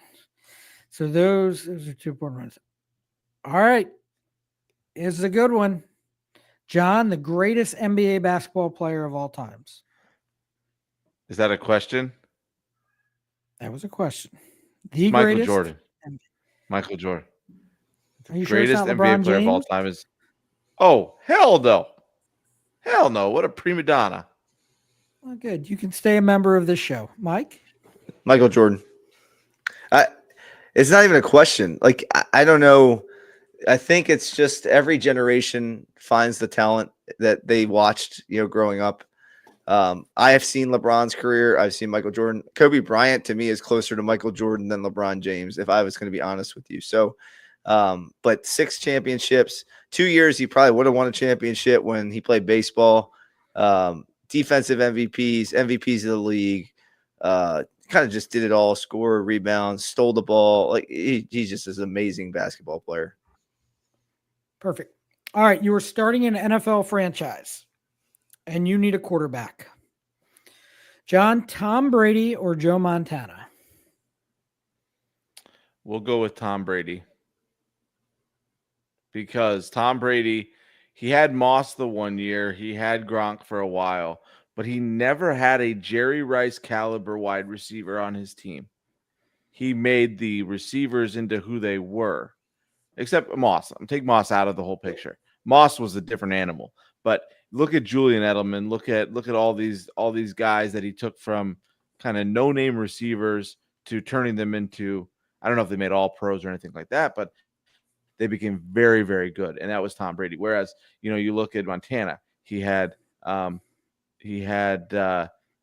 So those are 2 important ones. All right. Here's a good one. John, the greatest NBA basketball player of all times. Is that a question? That was a question. The Michael greatest. Jordan. Michael Jordan. Are you Greatest sure it's not NBA LeBron player James? of all time is. Oh, hell no. Hell no. What a prima donna. Oh, good. You can stay a member of this show. Mike? Michael Jordan. It's not even a question. Like, I don't know. I think it's just every generation finds the talent that they watched, growing up. I have seen LeBron's career. I've seen Michael Jordan. Kobe Bryant, to me, is closer to Michael Jordan than LeBron James, if I was going to be honest with you. So, but 6 championships, 2 years, he probably would have won a championship when he played baseball. Defensive MVPs of the league, kind of just did it all, score, rebounds, stole the ball. Like he's just an amazing basketball player. Perfect. All right. You were starting an NFL franchise and you need a quarterback. John, Tom Brady or Joe Montana? We'll go with Tom Brady. Because Tom Brady, he had Moss the one year, he had Gronk for a while, but he never had a Jerry Rice caliber wide receiver on his team. He made the receivers into who they were, except Moss. I'm taking Moss out of the whole picture. Moss was a different animal, but look at Julian Edelman. Look at all these guys that he took from kind of no-name receivers to turning them into, I don't know if they made all pros or anything like that, but they became very, very good. And that was Tom Brady. Whereas, you look at Montana, he had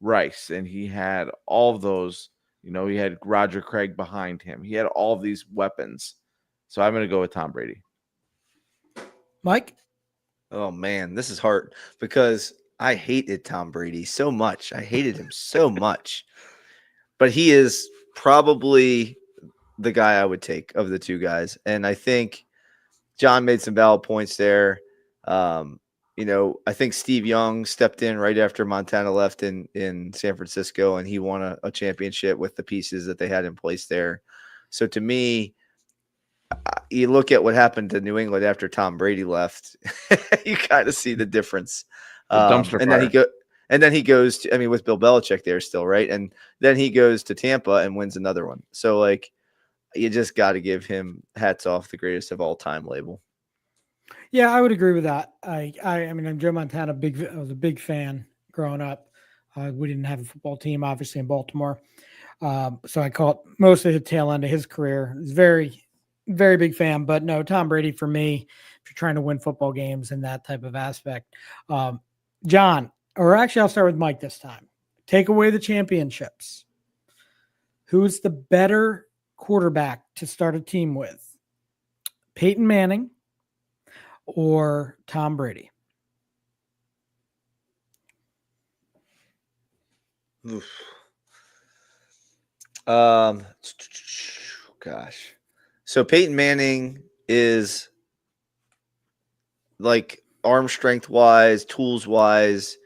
Rice, and he had all of those, he had Roger Craig behind him. He had all of these weapons. So I'm going to go with Tom Brady. Mike? Oh, man, this is hard because I hated Tom Brady so much. I hated him so much. But he is probably the guy I would take of the two guys. And I think John made some valid points there. I think Steve Young stepped in right after Montana left in San Francisco, and he won a championship with the pieces that they had in place there. So to me, you look at what happened to New England after Tom Brady left, you kind of see the difference. Dumpster and fire. then he goes to, with Bill Belichick there still, right? And then he goes to Tampa and wins another one. So like, you just got to give him hats off, the greatest of all time label. Yeah, I would agree with that. I mean, I'm Joe Montana. I was a big fan growing up. We didn't have a football team, obviously, in Baltimore. So I caught most of the tail end of his career. I was very, very big fan. But no, Tom Brady for me, if you're trying to win football games and that type of aspect. John, or actually I'll start with Mike this time. Take away the championships. Who's the better quarterback to start a team with? Peyton Manning or Tom Brady? Oof. Gosh. So Peyton Manning is, like, arm strength wise, tools wise,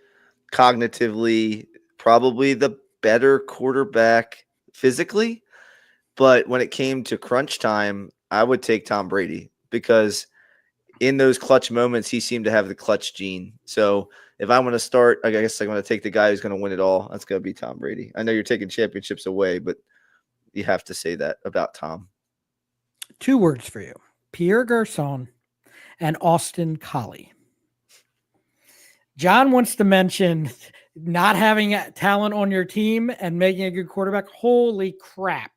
cognitively, probably the better quarterback physically. But when it came to crunch time, I would take Tom Brady because in those clutch moments, he seemed to have the clutch gene. So if I want to start, I guess I'm going to take the guy who's going to win it all. That's going to be Tom Brady. I know you're taking championships away, but you have to say that about Tom. 2 words for you: Pierre Garçon and Austin Collie. John wants to mention not having talent on your team and making a good quarterback. Holy crap.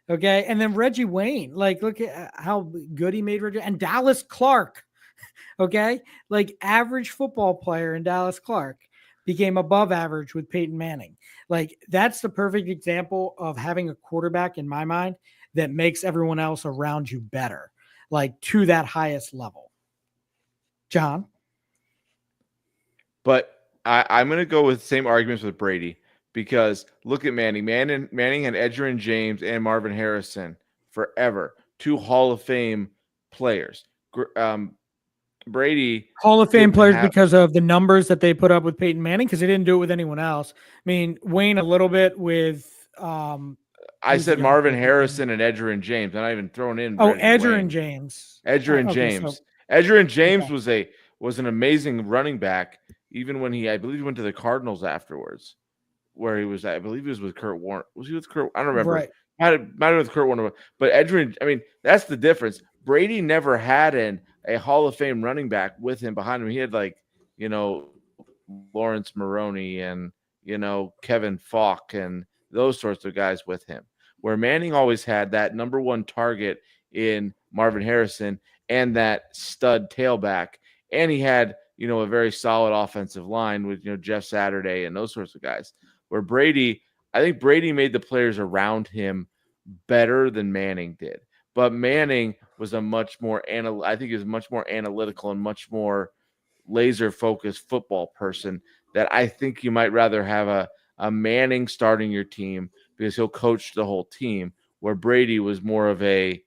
Okay. And then Reggie Wayne, like, look at how good he made Reggie, and Dallas Clark. Okay. Like, average football player in Dallas Clark became above average with Peyton Manning. Like, that's the perfect example of having a quarterback, in my mind, that makes everyone else around you better, like to that highest level. John. But I'm going to go with same arguments with Brady because look at Manning. Manning had Edgerrin James and Marvin Harrison forever, 2 Hall of Fame players. Brady Hall of Fame didn't players have. because of the numbers that they put up with Peyton Manning, because they didn't do it with anyone else. I mean, Wayne a little bit with I who's the said young Marvin kid? Harrison and Edgerrin James. I'm not even throwing in Oh, Reggie Edger and Wayne. James. Edgerrin Okay, James. so Edgerrin James okay. was an amazing running back, even when I believe he went to the Cardinals afterwards, where he was. I believe he was with Kurt Warner. Was he with Kurt? I don't remember. Right. Might have been with Kurt Warner. But Edgerrin, I mean, that's the difference. Brady never had a Hall of Fame running back with him behind him. He had Lawrence Maroney and Kevin Falk and those sorts of guys with him. Where Manning always had that number one target in Marvin Harrison and that stud tailback, and he had a very solid offensive line with Jeff Saturday and those sorts of guys. Where I think Brady made the players around him better than Manning did. But Manning was I think he was much more analytical and much more laser focused football person that I think you might rather have a Manning starting your team because he'll coach the whole team, where Brady was more of I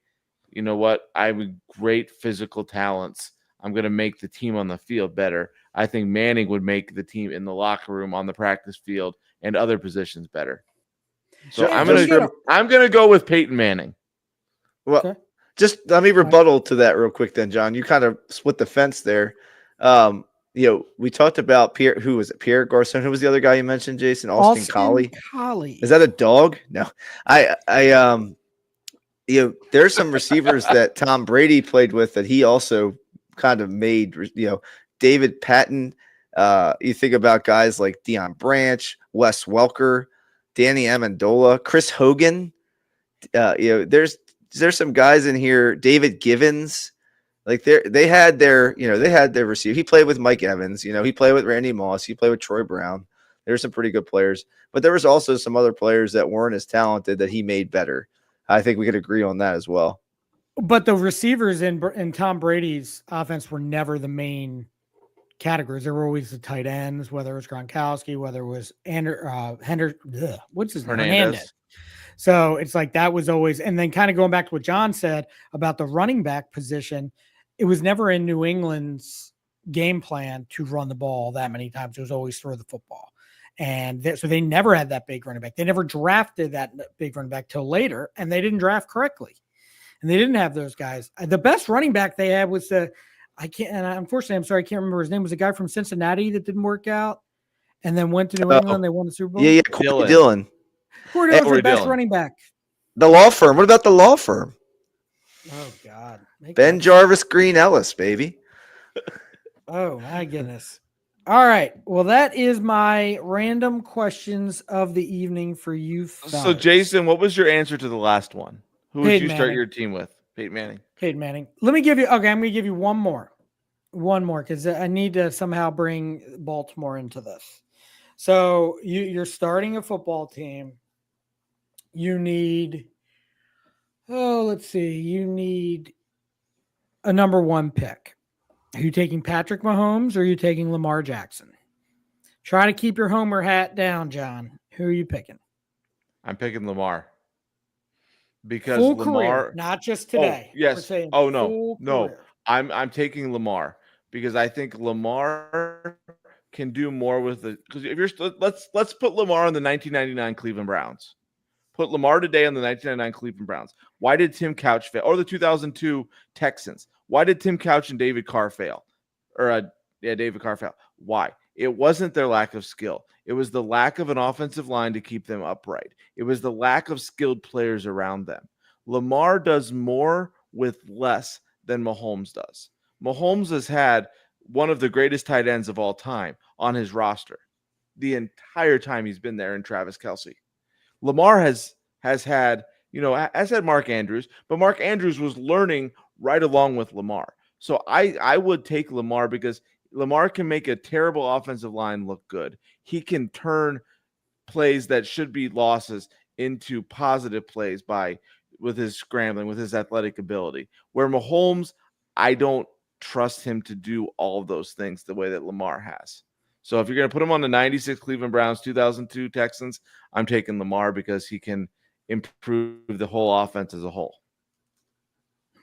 have great physical talents. I'm going to make the team on the field better. I think Manning would make the team in the locker room, on the practice field, and other positions better. So I'm gonna go with Peyton Manning. Well, okay. Just let me rebuttal to that real quick then, John. You kind of split the fence there. We talked about Pierre. Who was it? Pierre Garcon. Who was the other guy you mentioned, Jason? Austin Collie. Is that a dog? No. There's some receivers that Tom Brady played with that he also kind of made, David Patton. You think about guys like Deion Branch, Wes Welker, Danny Amendola, Chris Hogan. There's some guys in here, David Givens. Like they had their receiver. He played with Mike Evans, he played with Randy Moss, he played with Troy Brown. There's some pretty good players, but there was also some other players that weren't as talented that he made better. I think we could agree on that as well. But the receivers in Tom Brady's offense were never the main categories. There were always the tight ends, whether it was Gronkowski, whether it was Hernandez. So it's like that was always, and then kind of going back to what John said about the running back position, it was never in New England's game plan to run the ball that many times. It was always throw the football. And so they never had that big running back. They never drafted that big running back till later, and they didn't draft correctly. And they didn't have those guys. The best running back they had was unfortunately, I'm sorry, I can't remember his name. It was a guy from Cincinnati that didn't work out and then went to New England. They won the Super Bowl. Yeah, Corey Dillon. Corey Dillon's the best running back. The law firm. What about the law firm? Oh, God. Ben Jarvis Green Ellis, baby. Oh, my goodness. All right. Well, that is my random questions of the evening for you fellas. So, Jason, what was your answer to the last one? Who would you start your team with? Peyton Manning. Peyton Manning. Let me give you, I'm going to give you one more, because I need to somehow bring Baltimore into this. So you're starting a football team. You need, you need a number one pick. Are you taking Patrick Mahomes or are you taking Lamar Jackson? Try to keep your homer hat down, John. Who are you picking? I'm picking Lamar. Because full Lamar, career, not just today. Oh, yes. Oh, no. I'm taking Lamar because I think Lamar can do more with it. Because if you're let's put Lamar on the 1999 Cleveland Browns. Put Lamar today on the 1999 Cleveland Browns. Why did Tim Couch fail? Or the 2002 Texans. Why did Tim Couch and David Carr fail? David Carr fail. Why? It wasn't their lack of skill. It was the lack of an offensive line to keep them upright. It was the lack of skilled players around them. Lamar does more with less than Mahomes does. Mahomes has had one of the greatest tight ends of all time on his roster the entire time he's been there in Travis Kelce. Lamar has had Mark Andrews, but Mark Andrews was learning right along with Lamar. So I would take Lamar because Lamar can make a terrible offensive line look good. He can turn plays that should be losses into positive plays with his scrambling, with his athletic ability. Where Mahomes, I don't trust him to do all of those things the way that Lamar has. So if you're going to put him on the 96 Cleveland Browns, 2002 Texans, I'm taking Lamar because he can improve the whole offense as a whole.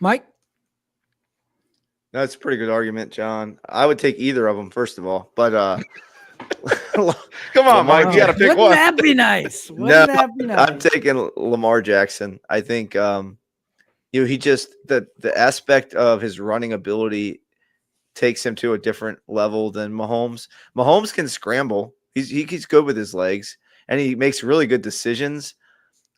Mike? That's a pretty good argument, John. I would take either of them, first of all. But Come on, Mike. You got to pick Wouldn't one. that be nice? No, Wouldn't that be nice? I'm taking Lamar Jackson. I think he just the aspect of his running ability takes him to a different level than Mahomes. Mahomes can scramble. He's good with his legs, and he makes really good decisions.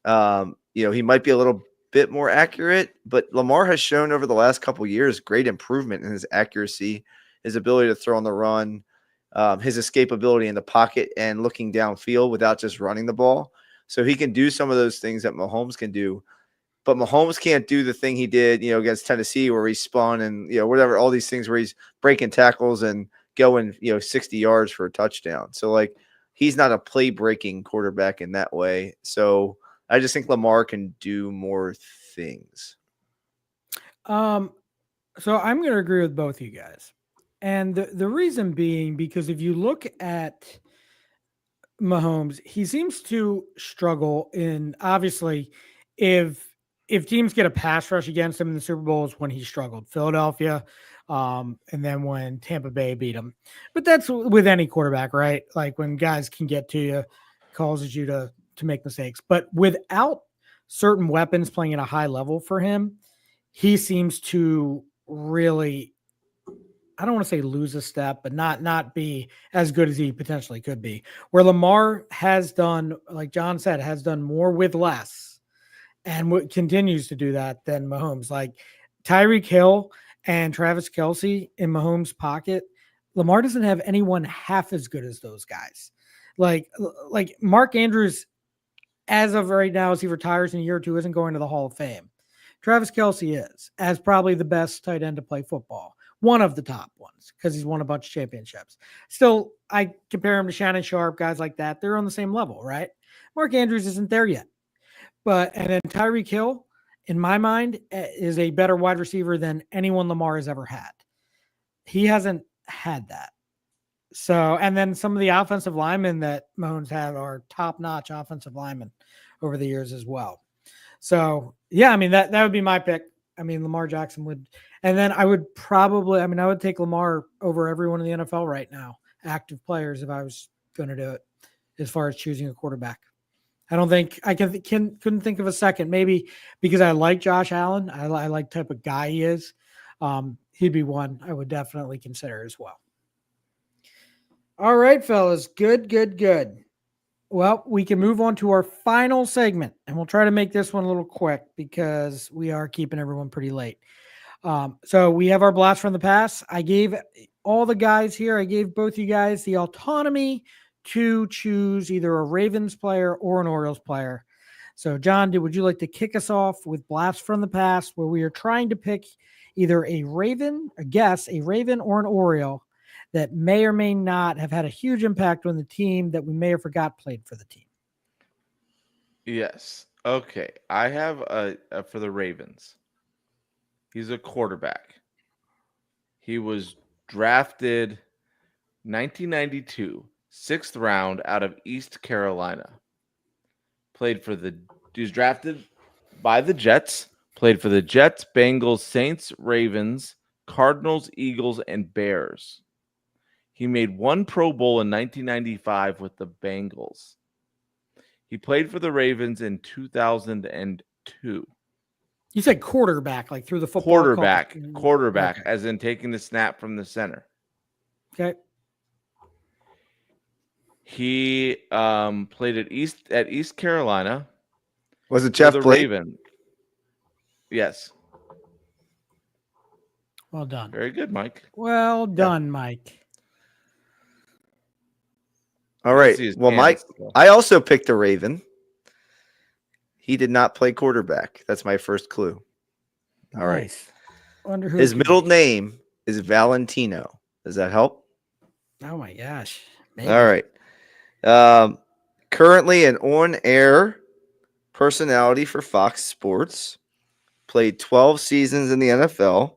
He might be a little bit more accurate, but Lamar has shown over the last couple of years great improvement in his accuracy, his ability to throw on the run, his escapability in the pocket and looking downfield without just running the ball. So he can do some of those things that Mahomes can do. But Mahomes can't do the thing he did, against Tennessee where he spun and, whatever, all these things where he's breaking tackles and going, 60 yards for a touchdown. So, he's not a play-breaking quarterback in that way. So I just think Lamar can do more things. So I'm going to agree with both you guys. And the reason being, because if you look at Mahomes, he seems to struggle in, obviously, if teams get a pass rush against him in the Super Bowl is when he struggled. Philadelphia, and then when Tampa Bay beat him. But that's with any quarterback, right? Like when guys can get to you, causes you to make mistakes. But without certain weapons playing at a high level for him, he seems to really, I don't want to say lose a step, but not be as good as he potentially could be. Where Lamar has done, like John said, has done more with less and continues to do that than Mahomes. Like Tyreek Hill and Travis Kelce in Mahomes' pocket, Lamar doesn't have anyone half as good as those guys. Like Mark Andrews, as of right now, as he retires in a year or two, isn't going to the Hall of Fame. Travis Kelce is, as probably the best tight end to play football. One of the top ones, because he's won a bunch of championships. Still, I compare him to Shannon Sharp, guys like that. They're on the same level, right? Mark Andrews isn't there yet. And then Tyreek Hill, in my mind, is a better wide receiver than anyone Lamar has ever had. He hasn't had that. So, and then some of the offensive linemen that Mahomes had are top-notch offensive linemen over the years as well. So, yeah, I mean, that would be my pick. I mean, Lamar Jackson would. And then I would take Lamar over everyone in the NFL right now, active players, if I was going to do it, as far as choosing a quarterback. I don't think I couldn't think of a second, maybe because I like Josh Allen. I like the type of guy he is. He'd be one I would definitely consider as well. All right, fellas. Good. Well, we can move on to our final segment, and we'll try to make this one a little quick because we are keeping everyone pretty late. So we have our blast from the past. I gave all the guys here, I gave both you guys the autonomy to choose either a Ravens player or an Orioles player. So, John, would you like to kick us off with blast from the past, where we are trying to pick either a Raven or an Oriole that may or may not have had a huge impact on the team that we may have forgot played for the team? Yes. Okay. I have for the Ravens. He's a quarterback. He was drafted 1992, 6th round out of East Carolina. He was drafted by the Jets, played for the Jets, Bengals, Saints, Ravens, Cardinals, Eagles, and Bears. He made one Pro Bowl in 1995 with the Bengals. He played for the Ravens in 2002. You said quarterback, like through the football. Quarterback, okay. As in taking the snap from the center. Okay. He played at East Carolina. Was it Jeff Blake? Raven. Yes. Well done. Very good, Mike. Well done, Mike. All right. Well, Mike, I also picked a Raven. He did not play quarterback. That's my first clue. All right. Wonder who his middle name is Valentino. Does that help? Oh my gosh. Maybe. All right. Currently an on-air personality for Fox Sports. Played 12 seasons in the NFL.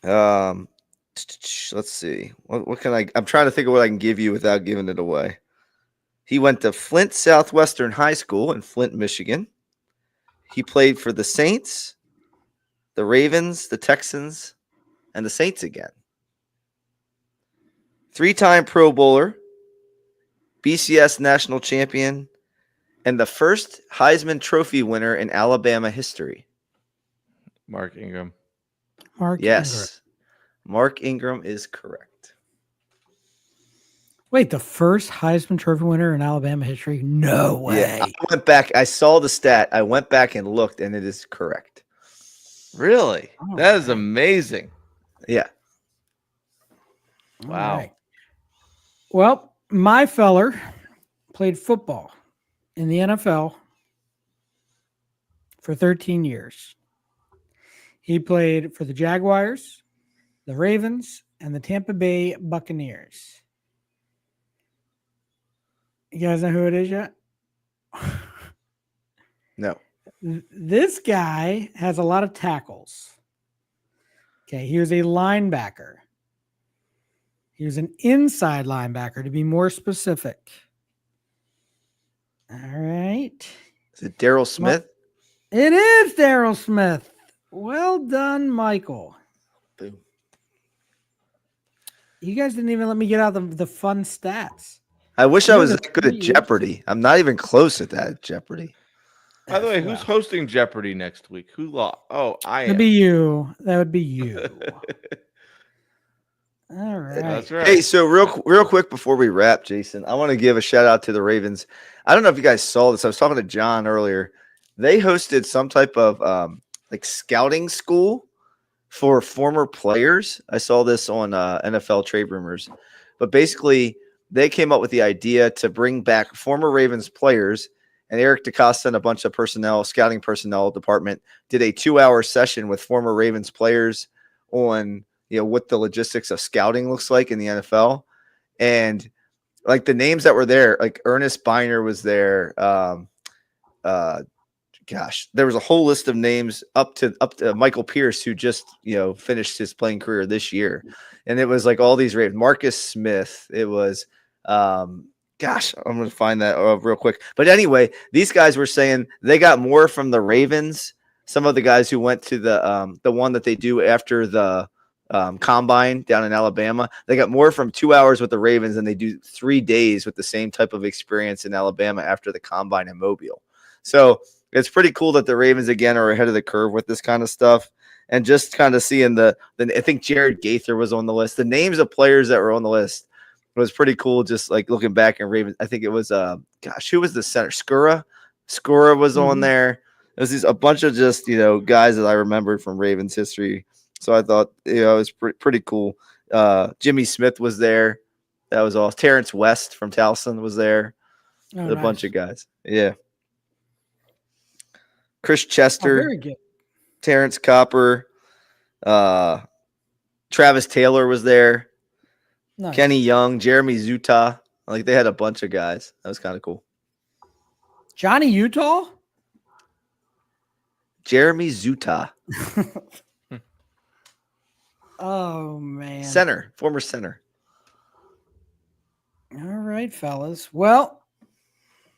Let's see. What can I'm trying to think of what I can give you without giving it away. He went to Flint Southwestern High School in Flint, Michigan. He played for the Saints, the Ravens, the Texans, and the Saints again. 3-time Pro Bowler, BCS national champion, and the first Heisman Trophy winner in Alabama history. Mark Ingram. Yes. Mark Ingram is correct. Wait, the first Heisman Trophy winner in Alabama history? No way. Yeah, I went back. I saw the stat. I went back and looked, and it is correct. Really? All That is right. amazing. Yeah. All Wow. right. Well, my feller played football in the NFL for 13 years. He played for the Jaguars, the Ravens, and the Tampa Bay Buccaneers. You guys know who it is yet? No. This guy has a lot of tackles. Okay, he was a linebacker. He was an inside linebacker, to be more specific. All right. Is it Daryl Smith? It is Daryl Smith. Well done, Michael. Boom. You guys didn't even let me get out the fun stats. I wish You I know was the that good at 3 years? Jeopardy. I'm not even close at that at Jeopardy. By the way, who's Well, hosting Jeopardy next week? Who lost? Oh, I that'd am. be you. That would be you. All right. That's right. Hey, so real quick before we wrap, Jason, I want to give a shout out to the Ravens. I don't know if you guys saw this. I was talking to John earlier. They hosted some type of like scouting school for former players. I saw this on NFL Trade Rumors. But basically, they came up with the idea to bring back former Ravens players, and Eric DeCosta and a bunch of personnel, scouting personnel department, did a 2-hour session with former Ravens players on what the logistics of scouting looks like in the NFL. And like the names that were there, like Ernest Biner was there. There was a whole list of names up to Michael Pierce, who just finished his playing career this year, and it was like all these Ravens. Marcus Smith. It was, I'm going to find that real quick. But anyway, these guys were saying they got more from the Ravens. Some of the guys who went to the one that they do after the combine down in Alabama, they got more from 2 hours with the Ravens than they do 3 days with the same type of experience in Alabama after the combine in Mobile. So it's pretty cool that the Ravens again are ahead of the curve with this kind of stuff, and just kind of seeing I think Jared Gaither was on the list. The names of players that were on the list was pretty cool. Just like looking back in Ravens, I think it was who was the center? Skura was on there. It was a bunch of just guys that I remembered from Ravens history. So I thought it was pretty cool. Jimmy Smith was there. That was all. Terrence West from Towson was there. Oh, A nice. bunch of guys. Yeah. Chris Oh, Chester, very good. Terrence Copper, Travis Taylor was there. Nice. Kenny Young, Jeremy Zuta. Like they had a bunch of guys. That was kind of cool. Johnny Utah? Jeremy Zuta. Oh, man. Center, former center. All right, fellas. Well,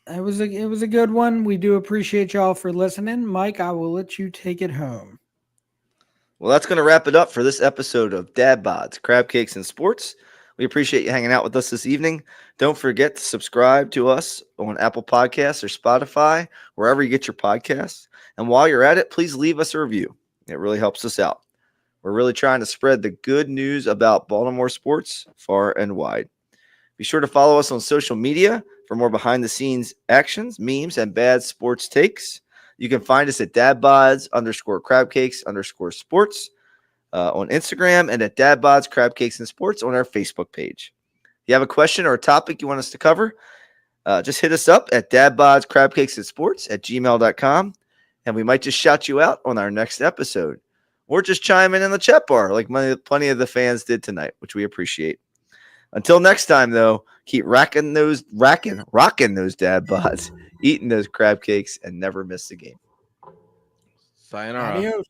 it was a good one. We do appreciate y'all for listening. Mike, I will let you take it home. Well, that's going to wrap it up for this episode of Dad Bods, Crab Cakes and Sports. We appreciate you hanging out with us this evening. Don't forget to subscribe to us on Apple Podcasts or Spotify, wherever you get your podcasts. And while you're at it, please leave us a review. It really helps us out. We're really trying to spread the good news about Baltimore sports far and wide. Be sure to follow us on social media for more behind-the-scenes actions, memes, and bad sports takes. You can find us at dadbods_crabcakes_sports on Instagram, and at dadbods crab cakes and sports on our Facebook page. If you have a question or a topic you want us to cover, just hit us up at dadbodscrabcakesandsports@gmail.com, and we might just shout you out on our next episode, or just chime in the chat bar like plenty of the fans did tonight, which we appreciate. Until next time, though, keep rocking those dad bods, eating those crab cakes, and never miss a game. Sayonara. Adios.